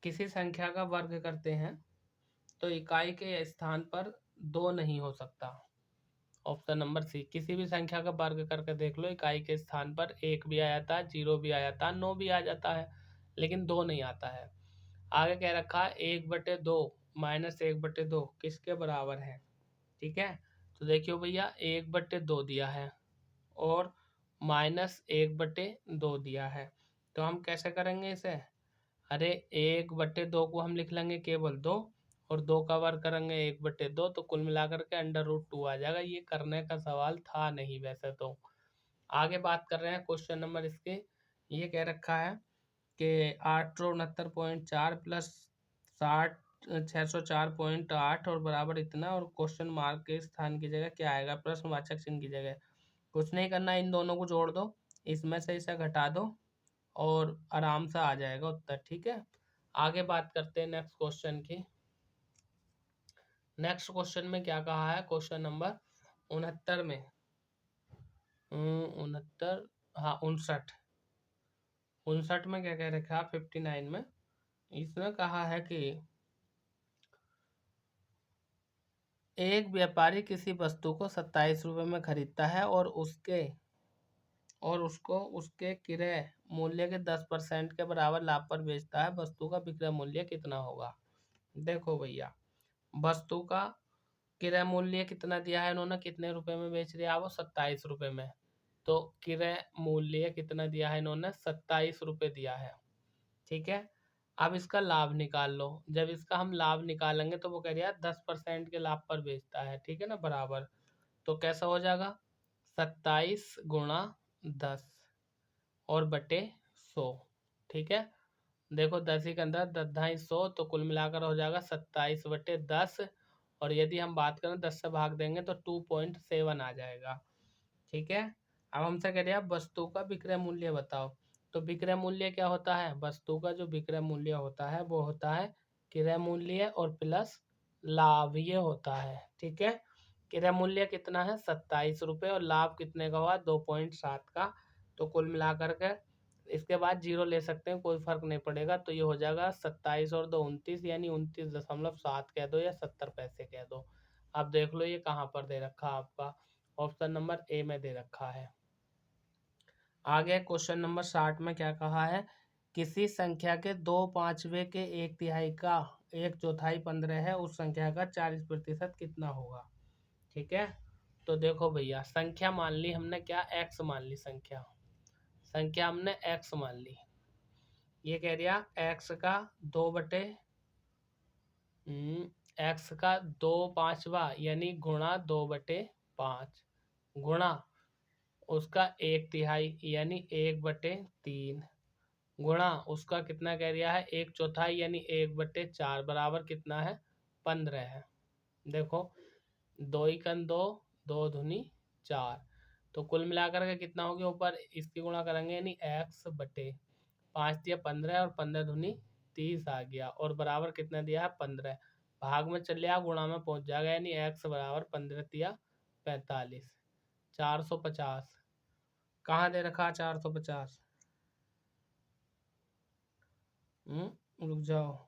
किसी संख्या का वर्ग करते हैं तो इकाई के स्थान पर 2 नहीं हो सकता। ऑप्शन नंबर सी, किसी भी संख्या का वर्ग करके देख लो, इकाई के स्थान पर 1 भी आ जाता है, 0 भी आ जाता है, 9 भी आ जाता है, लेकिन 2 नहीं आता है। आगे कह रखा है 1/2 माइनस 1/2 किसके बराबर है। ठीक है, तो देखियो भैया 1/2 दिया है और -1/2 दिया है, तो हम कैसे करेंगे इसे, अरे 1/2 को हम लिख लेंगे केवल 2 और 2 का वर्ग करेंगे 1/2, तो कुल मिलाकर के √2 आ जाएगा। ये करने का सवाल था नहीं वैसे तो। आगे बात कर रहे हैं क्वेश्चन नंबर इसके, ये कह रखा है कि 869.4 प्लस 604.8 और बराबर इतना, और क्वेश्चन मार्क के स्थान की जगह क्या आएगा, प्रश्नवाचक चिन्ह की जगह। कुछ नहीं करना, इन दोनों को जोड़ दो, इसमें से इसे घटा दो और आराम से आ जाएगा उत्तर। ठीक है, आगे बात करते हैं नेक्स्ट क्वेश्चन की। नेक्स्ट क्वेश्चन में क्या कहा है, क्वेश्चन नंबर 69 में 69, हाँ 59 में क्या कह रखा है 59 में, इसमें कहा है कि एक व्यापारी किसी वस्तु को 27 रुपये में खरीदता है और उसको उसके क्रय मूल्य के 10% के बराबर लाभ पर बेचता है, वस्तु का विक्रय मूल्य कितना होगा। देखो भैया, वस्तु का क्रय मूल्य कितना दिया है इन्होंने, कितने रुपए में बेच दिया वो 27 रुपये में, तो क्रय मूल्य कितना दिया है इन्होंने 27 रुपये दिया है। ठीक है, अब इसका लाभ निकाल लो, जब इसका हम लाभ निकालेंगे तो वो कह रहा है 10% के लाभ पर बेचता है। ठीक है ना, बराबर, तो कैसा हो जाएगा 27 गुणा 10 और बटे 100। ठीक है, देखो 10 ही के अंदर 10 × 100, तो कुल मिलाकर हो जाएगा 27/10, और यदि हम बात करें 10 से भाग देंगे तो 2.7 आ जाएगा। ठीक है, अब हमसे कह रहे हैं वस्तु का विक्रय मूल्य बताओ। तो विक्रय मूल्य क्या होता है, वस्तु का जो विक्रय मूल्य होता है वो होता है क्रय मूल्य और प्लस लाभ, ये होता है। ठीक है, क्रय मूल्य कितना है 27 रुपये और लाभ कितने का हुआ 2.7 का, तो कुल मिलाकर के इसके बाद 0 ले सकते हैं, कोई फर्क नहीं पड़ेगा, तो ये हो जाएगा 27 और 2 29, यानी 29.7 कह दो या 70 पैसे कह दो। अब देख लो ये कहाँ पर दे रखा है आपका, ऑप्शन नंबर ए में दे रखा है। आगे क्वेश्चन नंबर 60 में क्या कहा है, किसी संख्या के 2/5 के 1/3 का 1/4 15 है, उस संख्या का 40% कितना होगा। ठीक है, तो देखो भैया संख्या मान ली हमने, क्या एक्स मान ली, संख्या हमने एक्स मान ली। ये कह दिया एक्स का 2/5 यानी गुणा 2/5 गुणा उसका 1/3 यानी 1/3 गुणा उसका कितना कह दिया है 1/4 यानी 1/4 बराबर कितना है 15 है। देखो 2 × 2 2 दूनी 4, तो कुल मिलाकर के कितना हो गया, ऊपर इसकी गुणा करेंगे यानी x बटे 5 दिया 15 और 15 दूनी 30 आ गया, और बराबर कितना दिया है 15, भाग में चल गया गुणा में पहुंच जाएगा यानी x बराबर 15 दिया 45, 450 कहाँ दे रखा 450, रुक जाओ,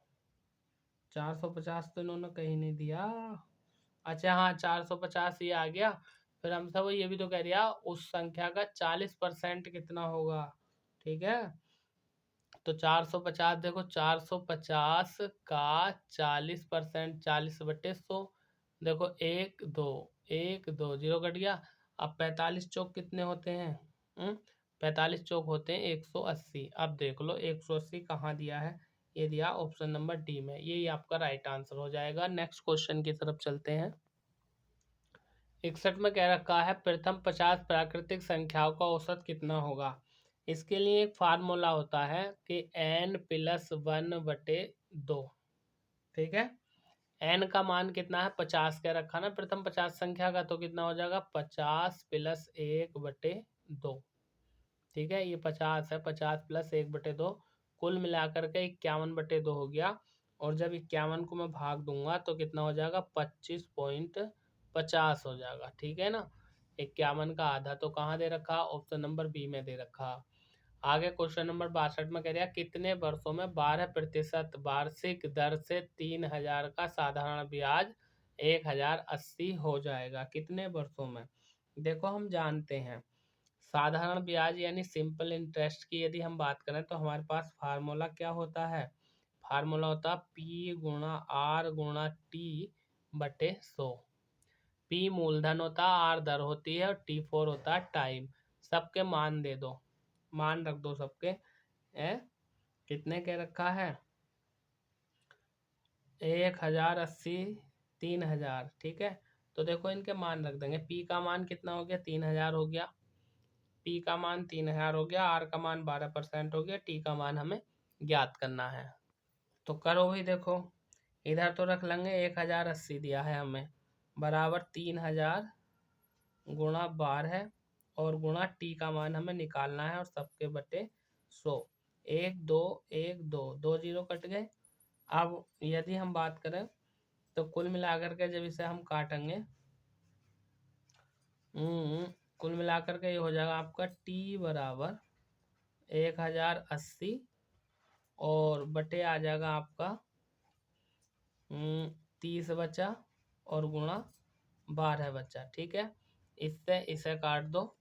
450 तो इन्होंने कहीं नहीं दिया। अच्छा हाँ 450 ये आ गया। फिर हमसे वो ये भी तो कह दिया उस संख्या का 40% कितना होगा, ठीक है। तो 450 देखो 450 का 40%, 40/100, देखो एक दो जीरो कट गया। अब 45 चौक कितने होते हैं, 45 चौक होते हैं 180। अब देख लो 180 कहाँ दिया है, ये दिया ऑप्शन नंबर डी में, यही आपका राइट आंसर हो जाएगा। नेक्स्ट क्वेश्चन की तरफ चलते हैं। 61 में कह रखा है प्रथम 50 प्राकृतिक संख्याओं का औसत कितना होगा। इसके लिए एक फार्मूला होता है कि n+1/2, ठीक है। n का मान कितना है 50 कह रखा ना प्रथम 50 संख्या का, तो कितना हो जाएगा 50 + 1/2, ठीक है। ये 50 है, 50 + 1/2 कुल मिलाकर के 51/2 हो गया। और जब 51 को मैं भाग दूंगा तो कितना हो जाएगा 25.50 हो जाएगा, ठीक है ना। 51 का आधा तो कहाँ दे रखा, ऑप्शन नंबर बी में दे रखा। आगे क्वेश्चन नंबर 62 में कह रहा कितने वर्षों में 12% वार्षिक दर से 3000 का साधारण ब्याज 1080 हो जाएगा, कितने वर्षों में। देखो हम जानते हैं साधारण ब्याज यानी सिंपल इंटरेस्ट की यदि हम बात करें तो हमारे पास फार्मूला क्या होता है, फार्मूला होता है P×R×T/100। P मूलधन होता है, R दर होती है और T4 होता है टाइम। सबके मान दे दो, मान रख दो सबके, कितने के रखा है 1080 3000, ठीक है। तो देखो इनके मान रख देंगे, P का मान कितना हो गया 3000 हो गया, P का मान 3000 हो गया, R का मान 12% हो गया, T का मान हमें ज्ञात करना है। तो करो भाई, देखो इधर तो रख लेंगे 1080 दिया है हमें, बराबर 3000 गुणा 12 और गुणा T का मान हमें निकालना है और सबके बटे 100, 1 2 1 2 2 जीरो कट गए। अब यदि हम बात करें तो कुल मिलाकर के जब इसे हम काटेंगे, कुल मिलाकर के ये हो जाएगा आपका T बराबर 1080 और बटे आ जाएगा आपका 30 बचा और गुणा 12 बचा, ठीक है। इससे इसे काट दो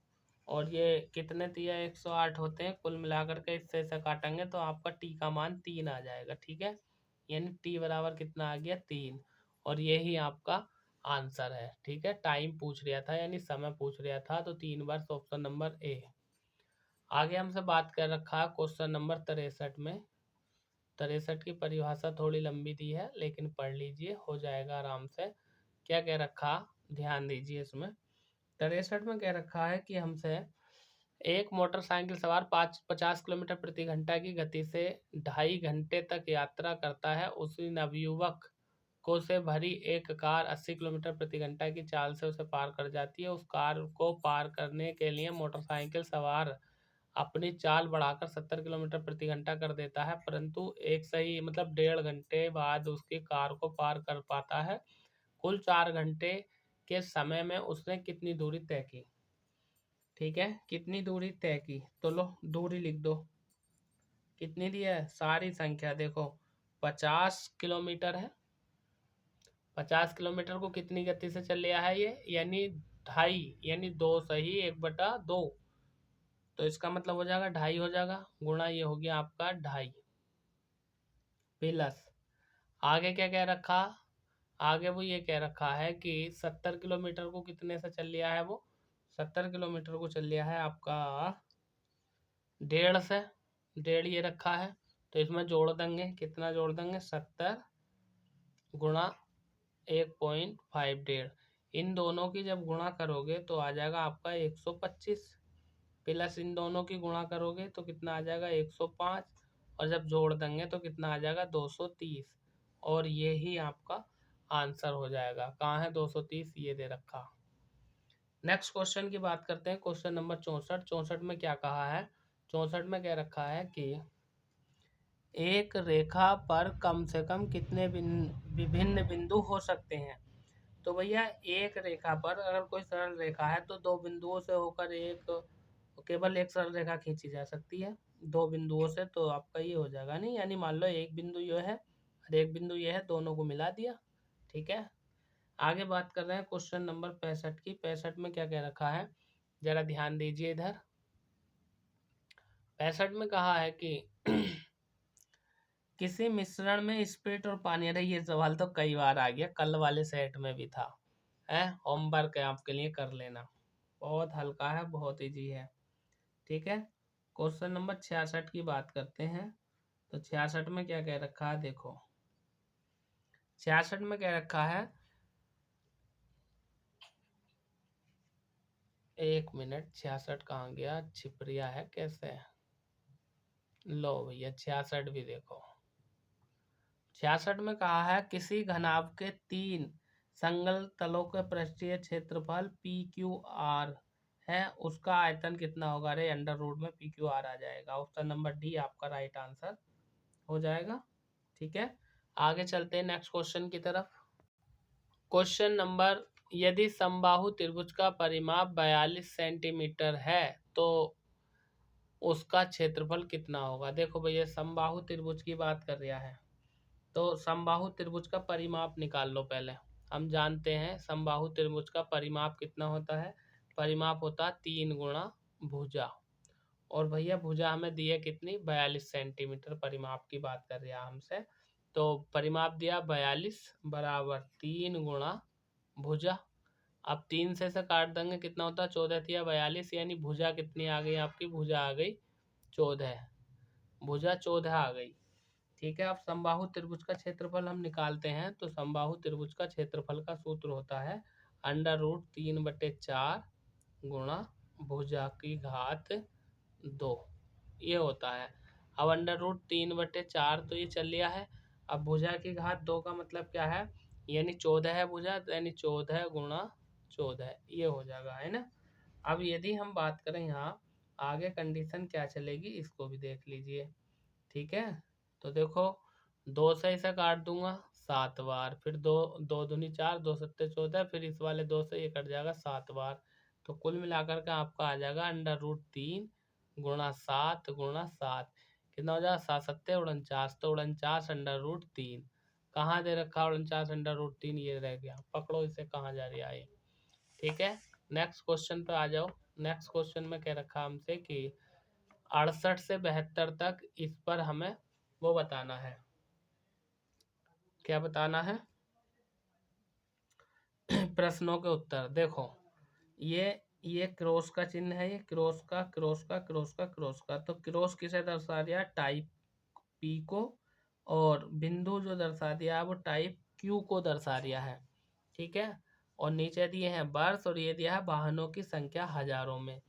और ये कितने दिया 108 होते हैं, कुल मिलाकर के इससे इसे काटेंगे तो आपका टी का मान 3 आ जाएगा, ठीक है। यानी टी बराबर कितना आ गया 3, और यही आपका आंसर है, ठीक है। टाइम पूछ रहा था यानी समय पूछ रहा था, तो 3 बार ऑप्शन नंबर ए। आगे हमसे बात कर रखा है क्वेश्चन नंबर 63 में। 63 की परिभाषा थोड़ी लंबी दी है लेकिन पढ़ लीजिए, हो जाएगा आराम से। क्या कह रखा, ध्यान दीजिए इसमें। 63 में कह रखा है कि हमसे एक मोटरसाइकिल सवार 50 किलोमीटर प्रति घंटा की गति से 2.5 घंटे तक यात्रा करता है, उसी नवयुवक को से भरी एक कार 80 किलोमीटर प्रति घंटा की चाल से उसे पार कर जाती है। उस कार को पार करने के लिए मोटरसाइकिल सवार अपनी चाल बढ़ाकर 70 किलोमीटर प्रति घंटा कर देता है, परंतु एक सही मतलब 1.5 घंटे बाद उसकी कार को पार कर पाता है। कुल 4 घंटे के समय में उसने कितनी दूरी तय की, ठीक है। कितनी दूरी तय की, तो लो दूरी लिख दो, कितनी दी है सारी संख्या देखो 50 किलोमीटर है। 50 किलोमीटर को कितनी गति से चल रहा है ये, यानी 2.5 यानी 2 सही 1/2, तो इसका मतलब हो जाएगा 2.5 हो जाएगा, गुणा ये हो गया आपका 2.5 प्लस आगे क्या कह रखा, आगे वो ये कह रखा है कि 70 किलोमीटर को कितने से चल लिया है, वो 70 किलोमीटर को चल लिया है आपका 1.5 से, 1.5 ये रखा है। तो इसमें जोड़ देंगे, कितना जोड़ देंगे 70 गुणा 1.5 1.5, इन दोनों की जब गुणा करोगे तो आ जाएगा आपका 125, प्लस इन दोनों की गुणा करोगे तो कितना आ जाएगा 105, और जब जोड़ देंगे तो कितना आ जाएगा 230, और यही आपका आंसर हो जाएगा। कहाँ है 230, ये दे रखा। नेक्स्ट क्वेश्चन की बात करते हैं, क्वेश्चन नंबर 64। 64 में क्या कहा है? 64 में कह रखा है कि एक रेखा पर कम से कम कितने विभिन्न बिंदु हो सकते हैं। तो भैया एक रेखा पर अगर कोई सरल रेखा है तो दो बिंदुओं से होकर केवल एक सरल रेखा खींची जा सकती है। दो बिंदुओं से तो आपका ये हो जाएगा नहीं, यानी मान लो एक बिंदु ये है और एक बिंदु ये है, दोनों को मिला दिया। ठीक है, आगे बात कर रहे हैं क्वेश्चन नंबर 65 की। 65 में क्या कह रखा है, जरा ध्यान दीजिए इधर। 65 में कहा है कि किसी मिश्रण में स्प्रिट और पानी। अरे ये सवाल तो कई बार आ गया, कल वाले सेट में भी था, है होमवर्क है आपके लिए, कर लेना। बहुत हल्का है, बहुत इजी है। ठीक है, क्वेश्चन नंबर 66 की बात करते हैं। तो 66 में क्या कह रखा है, देखो 66 में कह रखा है, एक मिनट, 66 कहाँ गया, छिपरिया है कैसे? लो भैया 66 भी देखो। 66 में कहा है किसी घनाभ के 3 संगल तलों के पृष्ठीय क्षेत्रफल पी क्यू आर है, उसका आयतन कितना होगा? अरे अंडर रूट में पी क्यू आर आ जाएगा। ऑप्शन नंबर डी आपका राइट आंसर हो जाएगा। ठीक है, आगे चलते हैं नेक्स्ट क्वेश्चन की तरफ। क्वेश्चन नंबर, यदि समबाहु त्रिभुज का परिमाप 42 सेंटीमीटर है तो उसका क्षेत्रफल कितना होगा? देखो भैया समबाहु त्रिभुज की बात कर रहा है, तो समबाहु त्रिभुज का परिमाप निकाल लो पहले। हम जानते हैं समबाहु त्रिभुज का परिमाप कितना होता है, परिमाप होता है 3 गुणा भुजा। और भैया भुजा हमें दी है कितनी, 42 सेंटीमीटर परिमाप की बात कर रहा है हमसे। तो परिमाप दिया 42 बराबर 3 गुणा भुजा। अब 3 से काट देंगे, कितना होता है 14 या 42, यानी भुजा कितनी आ गई आपकी, भुजा आ गई 14, भुजा 14 आ गई। ठीक है, अब समबाहु त्रिभुज का क्षेत्रफल हम निकालते हैं। तो समबाहु त्रिभुज का क्षेत्रफल का सूत्र होता है अंडर रूट 3/4 गुणा भुजा की घात 2, ये होता है। अब अंडर रूट 3/4 तो ये चल लिया है। अब भुजा की घात 2 का मतलब क्या है, यानी 14 है भुजा, यानी 14 गुणा 14, ये हो जाएगा, है ना। अब यदि हम बात करें यहाँ आगे कंडीशन क्या चलेगी, इसको भी देख लीजिए। ठीक है, तो देखो 2 से इसे काट दूंगा 7 बार, फिर 2 2 दूनी 4, 2 सत्ते 14, फिर इस वाले 2 से ये कट जाएगा 7 बार। तो कुल मिलाकर के आपका आ जाएगा अंडर रूट 3 गुणा 7 गुणा 7, कितना हो जाएगा 7 सत्ते 49, तो 49 अंडर रूट 3। कहाँ दे रखा 49 अंडर रूट 3, ये रह गया, पकड़ो इसे कहाँ जा रही है। ठीक है, नेक्स्ट क्वेश्चन पे आ जाओ। नेक्स्ट क्वेश्चन में कह रखा हमसे कि 68 से 72 तक, इस पर हमें वो बताना है, क्या बताना है प्रश्नों के उत्तर। देखो ये क्रॉस का चिन्ह है, ये क्रॉस का क्रॉस का क्रॉस का क्रॉस का, तो क्रॉस किसे दर्शा दिया, टाइप पी को, और बिंदु जो दर्शा दिया है वो टाइप क्यू को दर्शा दिया है। ठीक है, और नीचे दिए हैं वर्ष, और ये दिया है वाहनों की संख्या हजारों में।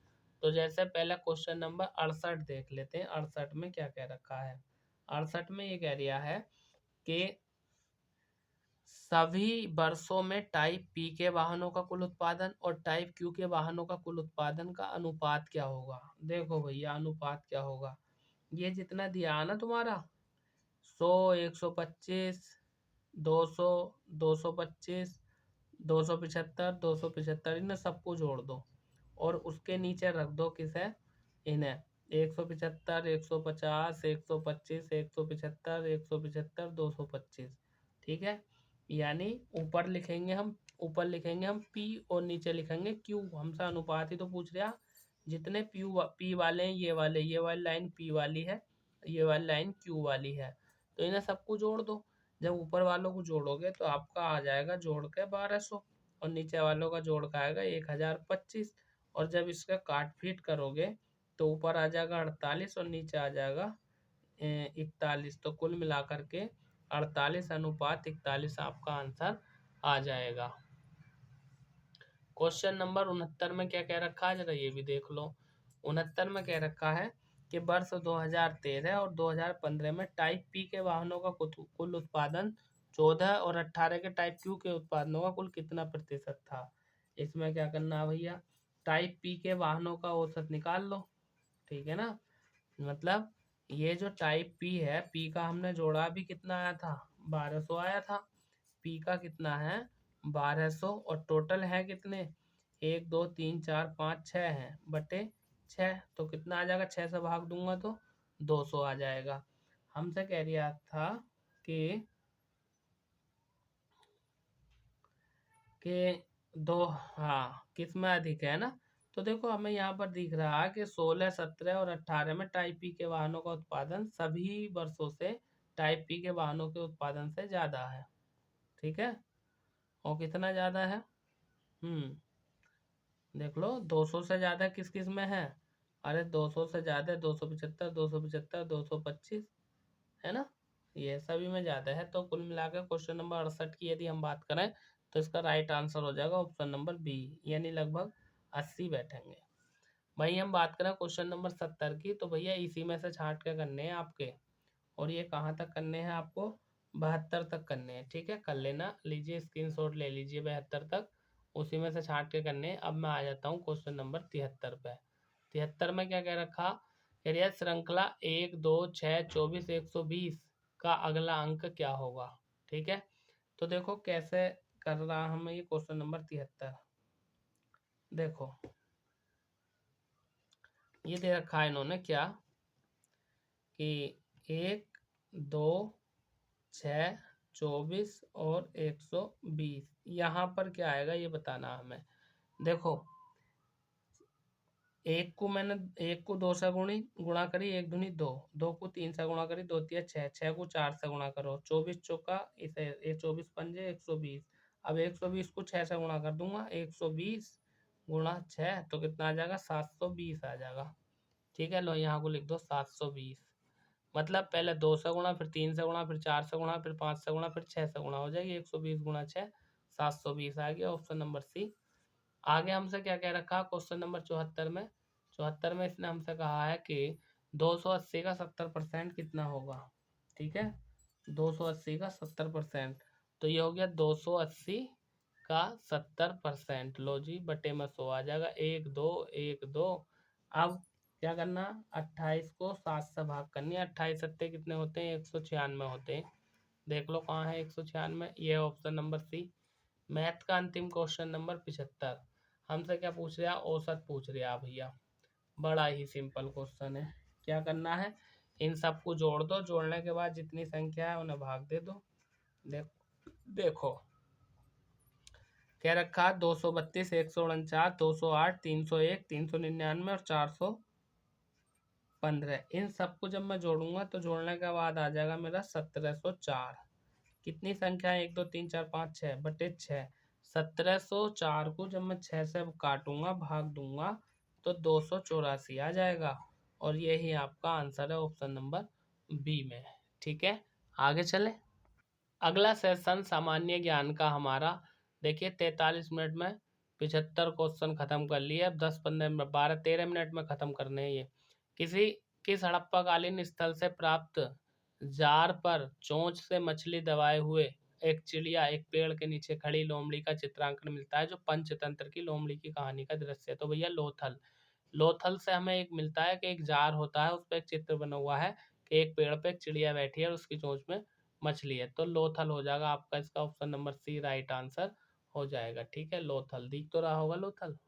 तो जैसे पहला क्वेश्चन नंबर 68 देख लेते हैं। 68 में क्या कह रखा है, 68 में ये कह दिया है कि सभी वर्षों में टाइप पी के वाहनों का कुल उत्पादन और टाइप क्यू के वाहनों का कुल उत्पादन का अनुपात क्या होगा। देखो भैया अनुपात क्या होगा, ये जितना दिया है ना तुम्हारा 100, 125, 200, 225, 275, 275, इन्हें सबको जोड़ दो और उसके नीचे रख दो किसे, इन्हें 175, 150, 125, 175, 175, 225। ठीक है, यानी ऊपर लिखेंगे हम, ऊपर लिखेंगे हम पी और नीचे लिखेंगे क्यू। हमसे अनुपात ही तो पूछ रहा, जितने पी वाले हैं ये वाली लाइन पी वाली है, ये वाली लाइन क्यू वाली है, तो इन्हें सबको जोड़ दो। जब ऊपर वालों को जोड़ोगे तो आपका आ जाएगा जोड़ के 1200, और नीचे वालों का जोड़ का आएगा 1025, और जब इसका काट फीट करोगे तो ऊपर आ जाएगा 48 और नीचे आ जाएगा 41, तो कुल मिलाकर के 48:41 आपका आंसर आ जाएगा। क्वेश्चन नंबर 69 में क्या कह रखा है, जरा ये भी देख लो। 69 में कह रखा है कि वर्ष 2013 और 2015 में टाइप पी के वाहनों का कुल उत्पादन 14 और 18 के टाइप क्यू के उत्पादनों का कुल कितना प्रतिशत था। इसमें क्या करना है भैया, टाइप पी के वाहनों का औसत निकाल लो, ठीक है ना। मतलब ये जो टाइप पी है, पी का हमने जोड़ा भी कितना आया था, 1200 आया था। पी का कितना है, 1200, और टोटल है कितने, 1 2 3 4 5 6 हैं, बटे 6, तो कितना आ जाएगा, 6 से भाग दूंगा तो 200 आ जाएगा। हमसे कह दिया था कि दो, हाँ किस में अधिक है ना। तो देखो हमें यहाँ पर दिख रहा है कि 16 17 और 18 में टाइप पी के वाहनों का उत्पादन सभी वर्षों से टाइप पी के वाहनों के उत्पादन से ज़्यादा है, ठीक है। और कितना ज़्यादा है, देख लो 200 से ज़्यादा किस किस में है, अरे 200 से ज़्यादा 275 275 225, है ना, ये सभी में ज़्यादा है। तो कुल मिलाकर क्वेश्चन नंबर 68 की यदि हम बात करें तो इसका राइट आंसर हो जाएगा ऑप्शन नंबर बी, यानी लगभग 80 बैठेंगे। वहीं हम बात करें क्वेश्चन नंबर 70 की, तो भैया इसी में से छांट के करने हैं आपके, और ये कहाँ तक करने हैं आपको, 72 तक करने हैं, ठीक है। कर लेना, लीजिए स्क्रीनशॉट ले लीजिए 72 तक, उसी में से छांट के करने हैं। अब मैं आ जाता हूँ क्वेश्चन नंबर 73 पे। 73 में क्या कह रखा, करियर श्रृंखला 1 2 6 24 120 का अगला अंक क्या होगा, ठीक है। तो देखो कैसे कर रहा हमें ये क्वेश्चन नंबर 73, देखो ये दे रखा है इन्होंने क्या, कि 1 2 6 24 और 120, यहाँ पर क्या आएगा ये बताना हमें। देखो एक को 2 से गुणा करी, 1 दूनी 2, 2 को 3 से गुणा करी, 2 तिया 6, 6 को 4 से गुणा करो, 24 चौका इसे, ये 24 पंजे 120। अब 120 को 6 से गुणा कर दूंगा, 120 गुणा 6 तो कितना आ जाएगा, 720 आ जाएगा, ठीक है। लो यहाँ को लिख दो 720, मतलब पहले 2 से गुणा, फिर 3 से गुणा, फिर 4 से गुणा, फिर 5 से गुणा, फिर 6 से गुणा, हो जाएगी 120 गुणा 6, 720 आ गया, ऑप्शन नंबर सी। आगे हमसे क्या कह रखा क्वेश्चन नंबर 74 में, 74 में इसने हमसे कहा है कि 280 का 70% कितना होगा, ठीक है। 280 का 70%, तो ये हो गया 280 का 70%, लो जी बटे में 100 आ जाएगा, 1 2 1 2। अब क्या करना, 28 को 7 से भाग करनी है, 28 सत्ते कितने होते हैं, 196 होते हैं, देख लो कहाँ है 196, ये ऑप्शन नंबर सी। मैथ का अंतिम क्वेश्चन नंबर 75, हमसे क्या पूछ रहा, औसत पूछ रहा भैया, बड़ा ही सिंपल क्वेश्चन है। क्या करना है, इन सबको जोड़ दो, जोड़ने के बाद जितनी संख्या है उन्हें भाग दे दो। देखो क्या रखा, 232 149 208 301 399 और 415, इन सबको जब मैं जोड़ूंगा तो जोड़ने के बाद आ जाएगा मेरा 1704। कितनी संख्या है, 1 2 3 4 5 6 बटे 6, 1704 को जब मैं 6 से काटूंगा भाग दूंगा तो 284 आ जाएगा, और यही आपका आंसर है ऑप्शन नंबर बी में, ठीक है। आगे चले, अगला सेशन सामान्य ज्ञान का हमारा, देखिए 43 मिनट में 75 क्वेश्चन खत्म कर लिए, अब 10 15 12 13 मिनट में खत्म करने हैं ये। किस हड़प्पाकालीन स्थल से प्राप्त जार पर चोंच से मछली दबाए हुए एक चिड़िया एक पेड़ के नीचे खड़ी लोमड़ी का चित्रांकन मिलता है, जो पंचतंत्र की लोमड़ी की कहानी का दृश्य है। तो भैया लोथल, लोथल से हमें एक मिलता है कि एक जार होता है, उस पर एक चित्र बना हुआ है कि एक पेड़ पे एक चिड़िया बैठी है और उसकी चोंच में मछली है, तो लोथल हो जाएगा आपका, इसका option number C right answer हो जाएगा, ठीक है। लोथल दिख तो रहा होगा लोथल।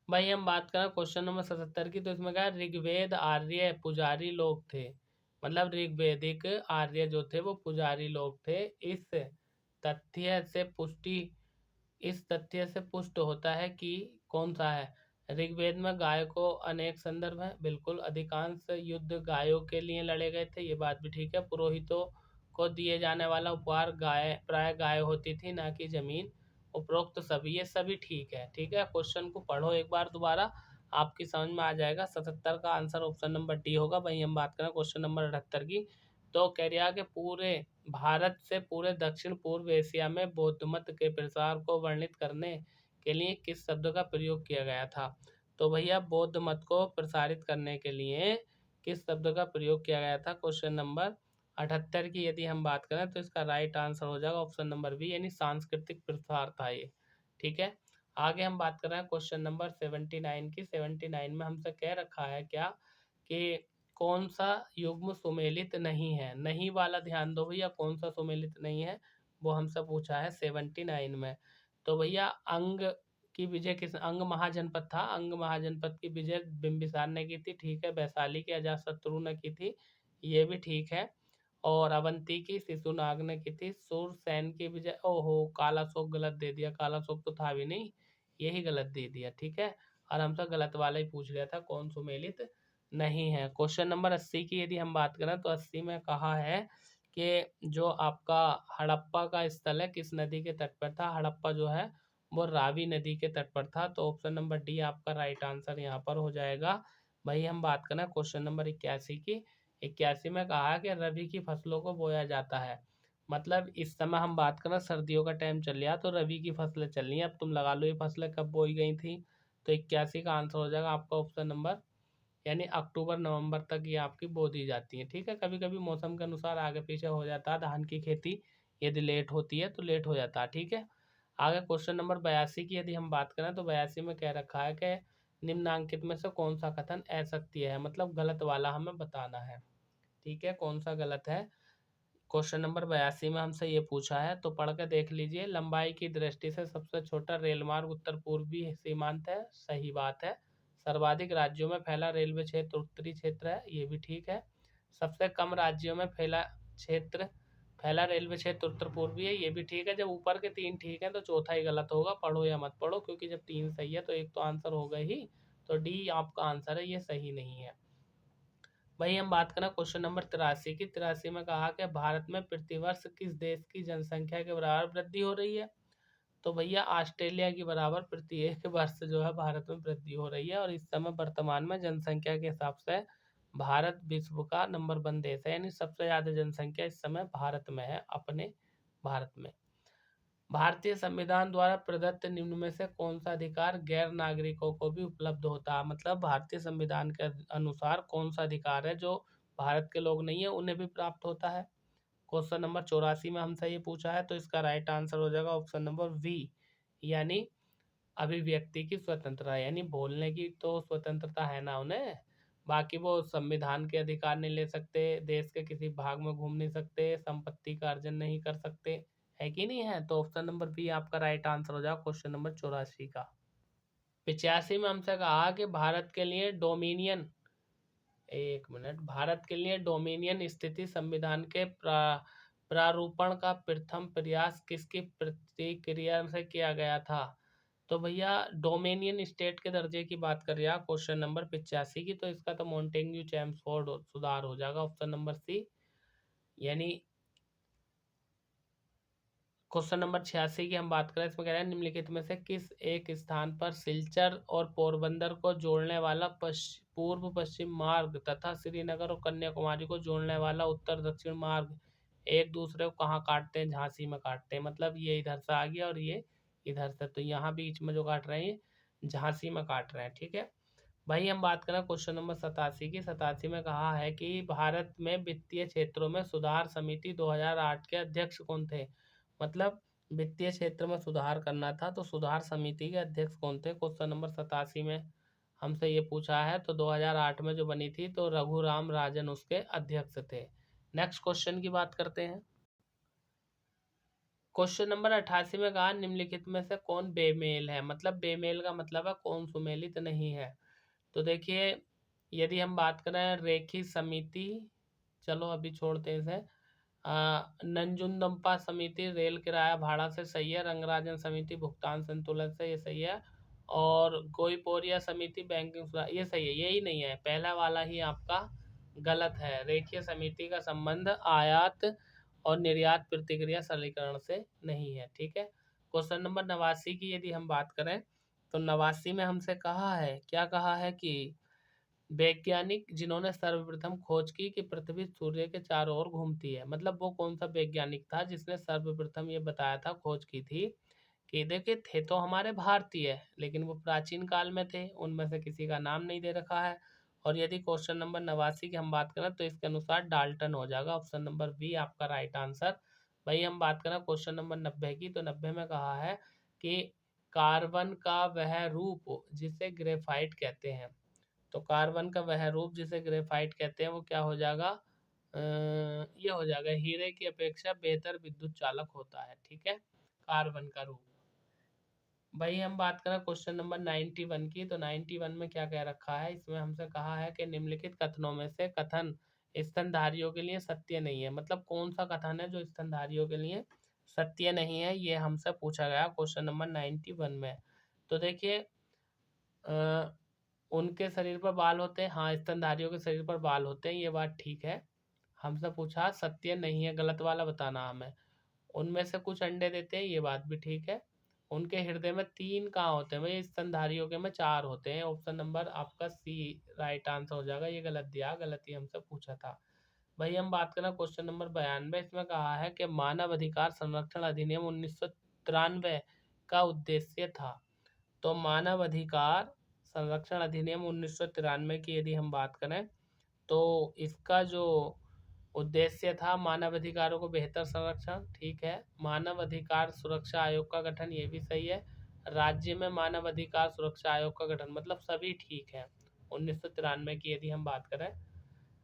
भाई हम बात करें क्वेश्चन नंबर 77 की, तो इसमें क्या है, ऋग्वेद आर्य पुजारी लोग थे, मतलब ऋग्वेदिक आर्य जो थे वो पुजारी लोग थे। तथ्य से पुष्टि इस तथ्य से पुष्ट होता है कि कौन सा है, ऋग्वेद में गाय को अनेक संदर्भ है, बिल्कुल, अधिकांश युद्ध गायों के लिए लड़े गए थे, ये बात भी ठीक है। पुरोहितों को दिए जाने वाला उपहार गाय प्राय गाय होती थी, ना कि जमीन। उपरोक्त सभी, ये सभी ठीक है, ठीक है। क्वेश्चन को पढ़ो एक बार दोबारा, आपकी समझ में आ जाएगा। 77 का आंसर ऑप्शन नंबर डी होगा। वहीं हम बात करें क्वेश्चन नंबर 78 की, तो कह रहा कि पूरे भारत से पूरे दक्षिण पूर्व एशिया में बौद्ध मत के प्रसार को वर्णित करने के लिए किस शब्द का प्रयोग किया गया था। तो भैया बौद्ध मत को प्रसारित करने के लिए किस शब्द का प्रयोग किया गया था, क्वेश्चन नंबर 78 की यदि हम बात करें तो इसका राइट आंसर हो जाएगा ऑप्शन नंबर बी, यानी सांस्कृतिक प्रसार था ये, ठीक है। आगे हम बात कर रहे हैं क्वेश्चन नंबर 79 की। 79 में हमसे कह रखा है क्या कि कौन सा युग्म सुमेलित नहीं है। नहीं वाला ध्यान दो भैया, कौन सा सुमेलित नहीं है वो हमसे पूछा है 79 में। तो भैया अंग की विजय किस, अंग महाजनपद था, अंग महाजनपद की विजय बिंबिसार ने की थी, ठीक है। वैशाली की अजातशत्रु ने की थी, ये भी ठीक है। और अवंती की शिशुनाग ने की थी। सूरसेन की विजय, ओहो काला शोक गलत दे दिया, काला शोक तो था भी नहीं, यही गलत दे दिया, ठीक है। और हमसे गलत वाला ही पूछ लिया था, कौन सुमेलित नहीं है। क्वेश्चन नंबर 80 की यदि हम बात करें तो 80 में कहा है कि जो आपका हड़प्पा का स्थल है किस नदी के तट पर था। हड़प्पा जो है वो रावी नदी के तट पर था। तो ऑप्शन नंबर डी आपका राइट आंसर यहाँ पर हो जाएगा। वही हम बात करें क्वेश्चन नंबर 81 की। 81 में कहा है कि रबी की फसलों को बोया जाता है। मतलब इस समय हम बात करें, सर्दियों का टाइम चल रहा तो रबी की फसलें चल रही हैं। अब तुम लगा लो ये फसलें कब बोई गई थी। तो 81 का आंसर हो जाएगा आपका ऑप्शन नंबर, यानी अक्टूबर नवंबर तक ये आपकी बो दी जाती है, ठीक है। कभी कभी मौसम के अनुसार आगे पीछे हो जाता है धान की खेती, यदि लेट होती है तो लेट हो जाता है, ठीक है। आगे क्वेश्चन नंबर 82 की यदि हम बात करें तो 82 में कह रखा है कि निम्नांकित में से कौन सा कथन असत्य है, मतलब गलत वाला हमें बताना है, ठीक है। कौन सा गलत है। क्वेश्चन नंबर 82 में हमसे ये पूछा है, तो पढ़ के देख लीजिए। लंबाई की दृष्टि से सबसे छोटा रेल मार्ग उत्तर पूर्वी सीमांत है, सही बात है। सर्वाधिक राज्यों में फैला रेलवे क्षेत्र उत्तरी क्षेत्र है, ये भी ठीक है। सबसे कम राज्यों में फैला रेलवे क्षेत्र उत्तर पूर्वी है, ये भी ठीक है। जब ऊपर के तीन ठीक है तो चौथा ही गलत होगा, पढ़ो या मत पढ़ो, क्योंकि जब तीन सही है तो एक तो आंसर होगा ही। तो डी आपका आंसर है, ये सही नहीं है। वही हम बात करें क्वेश्चन नंबर 83 की। 83 में कहा कि भारत में प्रतिवर्ष किस देश की जनसंख्या के बराबर वृद्धि हो रही है। तो भैया ऑस्ट्रेलिया की बराबर प्रति एक वर्ष जो है भारत में वृद्धि हो रही है। और इस समय वर्तमान में जनसंख्या के हिसाब से भारत विश्व का नंबर 1 देश है, यानी सबसे ज़्यादा जनसंख्या इस समय भारत में है, अपने भारत में। भारतीय संविधान द्वारा प्रदत्त निम्न में से कौन सा अधिकार गैर नागरिकों को भी उपलब्ध होता है। मतलब भारतीय संविधान के अनुसार कौन सा अधिकार है जो भारत के लोग नहीं है उन्हें भी प्राप्त होता है। क्वेश्चन नंबर 84 में हमसे ये पूछा है, तो इसका राइट आंसर हो जाएगा ऑप्शन नंबर वी, यानी अभिव्यक्ति की स्वतंत्रता, यानी बोलने की तो स्वतंत्रता है ना उन्हें, बाकी वो संविधान के अधिकार नहीं ले सकते, देश के किसी भाग में घूम नहीं सकते, संपत्ति का अर्जन नहीं कर सकते, है कि नहीं है। तो ऑप्शन नंबर बी आपका राइट आंसर हो जाएगा क्वेश्चन नंबर 84 का। 85 में हमसे कहा कि भारत के लिए डोमिनियन, एक मिनट, भारत के लिए डोमिनियन स्थिति संविधान के प्रारूपण का प्रथम प्रयास किसकी प्रतिक्रिया से किया गया था। तो भैया डोमिनियन स्टेट के दर्जे की बात कर रहे हैं क्वेश्चन नंबर 85 की, तो इसका तो मोंटेग्यू चैम्सफोर्ड सुधार हो जाएगा ऑप्शन नंबर सी। यानी क्वेश्चन नंबर 86 की हम बात करें, इसमें कह रहे हैं निम्नलिखित में से किस एक स्थान पर सिलचर और पोरबंदर को जोड़ने वाला पूर्व पश्चिम मार्ग तथा श्रीनगर और कन्याकुमारी को जोड़ने वाला उत्तर दक्षिण मार्ग एक दूसरे को कहाँ काटते हैं, झांसी में काटते हैं। मतलब ये इधर से आ गया और ये इधर से, तो यहाँ बीच में जो काट रहे हैं झांसी में काट रहे हैं, ठीक है। भाई हम बात करें क्वेश्चन नंबर 87 की। 87 में कहा है कि भारत में वित्तीय क्षेत्रों में सुधार समिति 2008 के अध्यक्ष कौन थे। मतलब वित्तीय क्षेत्र में सुधार करना था तो सुधार समिति के अध्यक्ष कौन थे, क्वेश्चन नंबर 87 में हमसे ये पूछा है। तो 2008 में जो बनी थी तो रघुराम राजन उसके अध्यक्ष थे। नेक्स्ट क्वेश्चन की बात करते हैं। क्वेश्चन नंबर 88 में कहा निम्नलिखित में से कौन बेमेल है। मतलब बेमेल का मतलब है कौन सुमेलित नहीं है। तो देखिए यदि हम बात करें रेखी समिति, चलो अभी छोड़ते हैं इसे। नंजुंदम्पा समिति रेल किराया भाड़ा से सही है। रंगराजन समिति भुगतान संतुलन से, ये सही है। और गोईपोरिया समिति बैंकिंग सुधार, ये सही है। यही नहीं है, पहला वाला ही आपका गलत है। रेखीय समिति का संबंध आयात और निर्यात प्रतिक्रिया सरलीकरण से नहीं है, ठीक है। क्वेश्चन नंबर 89 की यदि हम बात करें तो 89 में हमसे कहा है, क्या कहा है कि वैज्ञानिक जिन्होंने सर्वप्रथम खोज की कि पृथ्वी सूर्य के चारों ओर घूमती है। मतलब वो कौन सा वैज्ञानिक था जिसने सर्वप्रथम ये बताया था, खोज की थी कि देखिए थे तो हमारे भारतीय, लेकिन वो प्राचीन काल में थे, उनमें से किसी का नाम नहीं दे रखा है। और यदि क्वेश्चन नंबर 89 की हम बात करें तो इसके अनुसार डाल्टन हो जाएगा, ऑप्शन नंबर बी आपका राइट आंसर। वही हम बात करें क्वेश्चन नंबर 90 की, तो 90 में कहा है कि कार्बन का वह रूप जिसे ग्रेफाइट कहते हैं। तो कार्बन का वह रूप जिसे ग्रेफाइट कहते हैं वो क्या हो जाएगा, ये हो जाएगा हीरे की अपेक्षा बेहतर विद्युत चालक होता है। ठीक है, कार्बन का रूप। भाई हम बात करें क्वेश्चन नंबर 91 की, तो 91 में क्या कह रखा है, इसमें हमसे कहा है कि निम्नलिखित कथनों में से कथन स्तनधारियों के लिए सत्य नहीं है। मतलब कौन सा कथन है जो स्तनधारियों के लिए सत्य नहीं है, ये हमसे पूछा गया क्वेश्चन नंबर 91 में। तो देखिए उनके शरीर पर बाल होते हैं, हाँ स्तनधारियों के शरीर पर बाल होते हैं, ये बात ठीक है। हमसे पूछा सत्य नहीं है, गलत वाला बताना हमें। उनमें से कुछ अंडे देते हैं, ये बात भी ठीक है। उनके हृदय में 3 कहाँ होते हैं, भाई स्तनधारियों के में 4 होते हैं। ऑप्शन नंबर आपका सी राइट आंसर हो जाएगा, ये गलत दिया, गलत ही हमसे पूछा था। भाई हम बात करें क्वेश्चन नंबर 92, इसमें कहा है कि मानव अधिकार संरक्षण अधिनियम 1993 का उद्देश्य था। तो मानव अधिकार संरक्षण अधिनियम 1993 की यदि हम बात करें तो इसका जो उद्देश्य था मानव अधिकारों को बेहतर संरक्षण, ठीक है। मानव अधिकार सुरक्षा आयोग का गठन, ये भी सही है। राज्य में मानव अधिकार सुरक्षा आयोग का गठन, मतलब सभी ठीक है 1993 की यदि हम बात करें।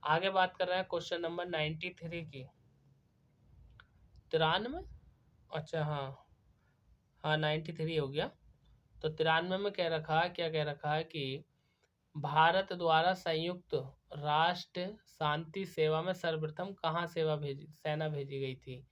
आगे बात कर रहे हैं क्वेश्चन नंबर 93 की। 93, अच्छा हाँ हाँ 93 हो गया। तो 93 में कह रखा है, क्या कह रखा है कि भारत द्वारा संयुक्त राष्ट्र शांति सेवा में सर्वप्रथम कहाँ सेना भेजी गई थी।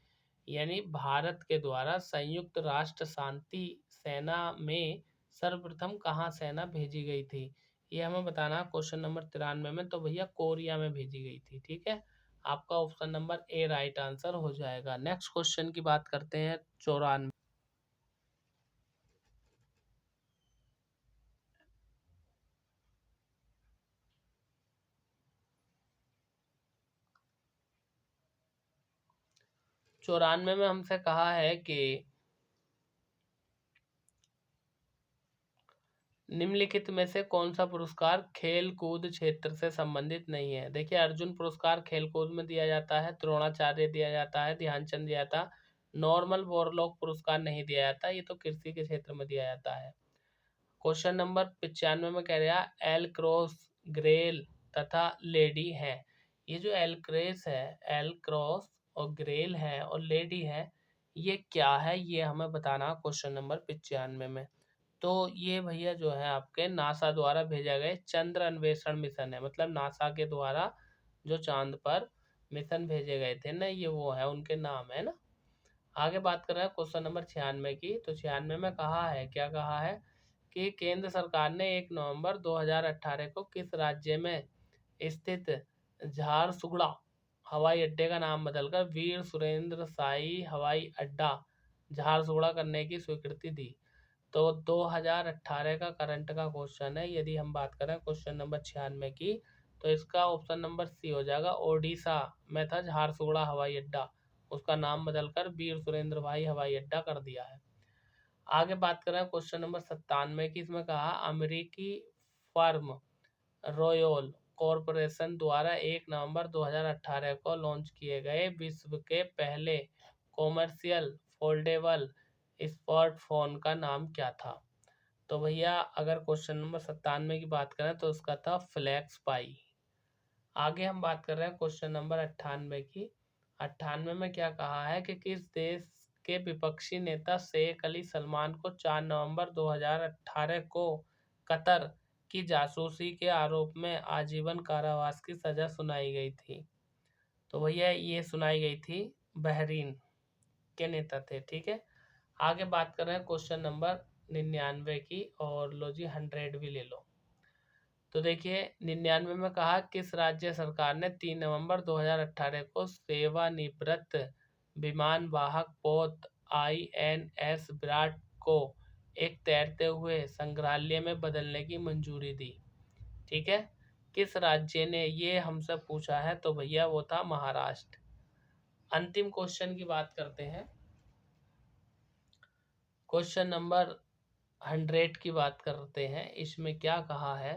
यानी भारत के द्वारा संयुक्त राष्ट्र शांति सेना में सर्वप्रथम कहाँ सेना भेजी गई थी, ये हमें बताना क्वेश्चन नंबर 93 में। तो भैया कोरिया में भेजी गई थी। ठीक है, आपका option number A right answer हो जाएगा। नेक्स्ट क्वेश्चन की बात करते हैं 94। 94 में हमसे कहा है कि निम्नलिखित में से कौन सा पुरस्कार खेल कूद क्षेत्र से संबंधित नहीं है। देखिए अर्जुन पुरस्कार खेल कूद में दिया जाता है, द्रोणाचार्य दिया जाता है, ध्यानचंद दिया जाता, नॉर्मल बोरलॉग पुरस्कार नहीं दिया जाता, ये तो कृषि के क्षेत्र में दिया जाता है। क्वेश्चन नंबर 95 में कह रहा है एल क्रॉस ग्रेल तथा लेडी है। ये जो एल क्रेस है, एल क्रॉस और ग्रेल है और लेडी है, ये क्या है, ये हमें बताना क्वेश्चन नंबर 95 में। तो ये भैया जो है आपके नासा द्वारा भेजा गए चंद्र अन्वेषण मिशन है। मतलब नासा के द्वारा जो चांद पर मिशन भेजे गए थे ना, ये वो है, उनके नाम है ना। आगे बात कर रहे हैं क्वेश्चन नंबर 96 की। तो 96 में कहा है, क्या कहा है कि केंद्र सरकार ने 1 नवंबर 2018 को किस राज्य में स्थित झारसुगड़ा हवाई अड्डे का नाम बदलकर वीर सुरेंद्र साई हवाई अड्डा झारसुगड़ा करने की स्वीकृति दी। तो 2018 का करंट का क्वेश्चन है, यदि हम बात करें क्वेश्चन नंबर 96 की, तो इसका ऑप्शन नंबर सी हो जाएगा। ओडिशा में था झारसुगड़ा हवाई अड्डा, उसका नाम बदलकर वीर सुरेंद्र भाई हवाई अड्डा कर दिया है। आगे बात करें क्वेश्चन नंबर 97 की, इसमें कहा अमेरिकी फर्म रॉयल कॉरपोरेशन द्वारा 1 नवंबर 2018 को लॉन्च किए गए विश्व के पहले कॉमर्शियल फोल्डेबल स्मार्टफोन का नाम क्या था। तो भैया अगर क्वेश्चन नंबर 97 की बात करें तो उसका था फ्लैक्स पाई। आगे हम बात कर रहे हैं क्वेश्चन नंबर 98 की। 98 में क्या कहा है कि किस देश के विपक्षी नेता शेख अली सलमान को 4 नवंबर 2018 को कतर की जासूसी के आरोप में आजीवन कारावास की सजा सुनाई गई थी। तो भैया ये सुनाई गई थी, बहरीन के नेता थे। ठीक है, आगे बात कर रहे हैं क्वेश्चन नंबर 99 की, और लो जी 100 भी ले लो। तो देखिए 99 में कहा किस राज्य सरकार ने 3 नवंबर 2018 को सेवानिवृत्त विमान वाहक पोत INS विराट को एक तैरते हुए संग्रहालय में बदलने की मंजूरी दी। ठीक है, किस राज्य ने, ये हमसे पूछा है, तो भैया वो था महाराष्ट्र। अंतिम क्वेश्चन की बात करते हैं, क्वेश्चन नंबर 100 की बात करते हैं। इसमें क्या कहा है,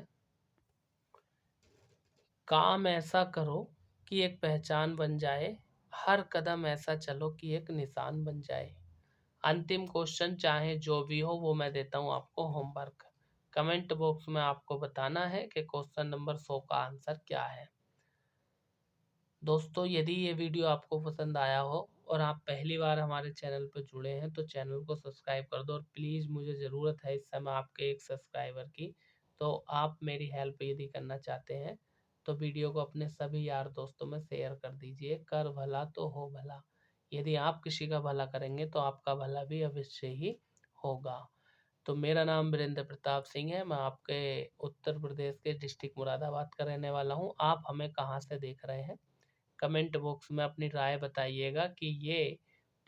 काम ऐसा करो कि एक पहचान बन जाए, हर कदम ऐसा चलो कि एक निशान बन जाए। अंतिम क्वेश्चन चाहे जो भी हो वो मैं देता हूँ आपको होमवर्क। कमेंट बॉक्स में आपको बताना है कि क्वेश्चन नंबर 100 का आंसर क्या है। दोस्तों यदि ये वीडियो आपको पसंद आया हो और आप पहली बार हमारे चैनल पर जुड़े हैं तो चैनल को सब्सक्राइब कर दो, और प्लीज़ मुझे ज़रूरत है इस समय आपके एक सब्सक्राइबर की, तो आप मेरी हेल्प यदि करना चाहते हैं तो वीडियो को अपने सभी यार दोस्तों में शेयर कर दीजिए। कर भला तो हो भला, यदि आप किसी का भला करेंगे तो आपका भला भी अवश्य ही होगा। तो मेरा नाम वीरेंद्र प्रताप सिंह है, मैं आपके उत्तर प्रदेश के डिस्ट्रिक्ट मुरादाबाद का रहने वाला हूँ। आप हमें कहाँ से देख रहे हैं कमेंट बॉक्स में अपनी राय बताइएगा कि ये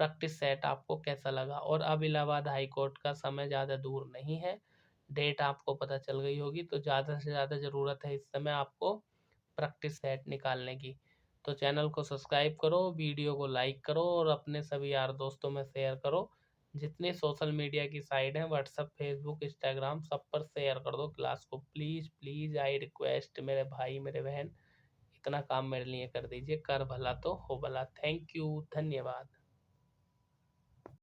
प्रैक्टिस सेट आपको कैसा लगा। और अब इलाहाबाद हाई कोर्ट का समय ज़्यादा दूर नहीं है, डेट आपको पता चल गई होगी, तो ज़्यादा से ज़्यादा ज़रूरत है इस समय आपको प्रैक्टिस सेट निकालने की। तो चैनल को सब्सक्राइब करो, वीडियो को लाइक करो और अपने सभी यार दोस्तों में शेयर करो। जितने सोशल मीडिया की साइट हैं, व्हाट्सअप, फेसबुक, इंस्टाग्राम, सब पर शेयर कर दो क्लास को। प्लीज़ प्लीज़ आई रिक्वेस्ट, मेरे भाई मेरे बहन, इतना काम मेरे लिए कर दीजिए। कर भला तो हो भला। थैंक यू, धन्यवाद।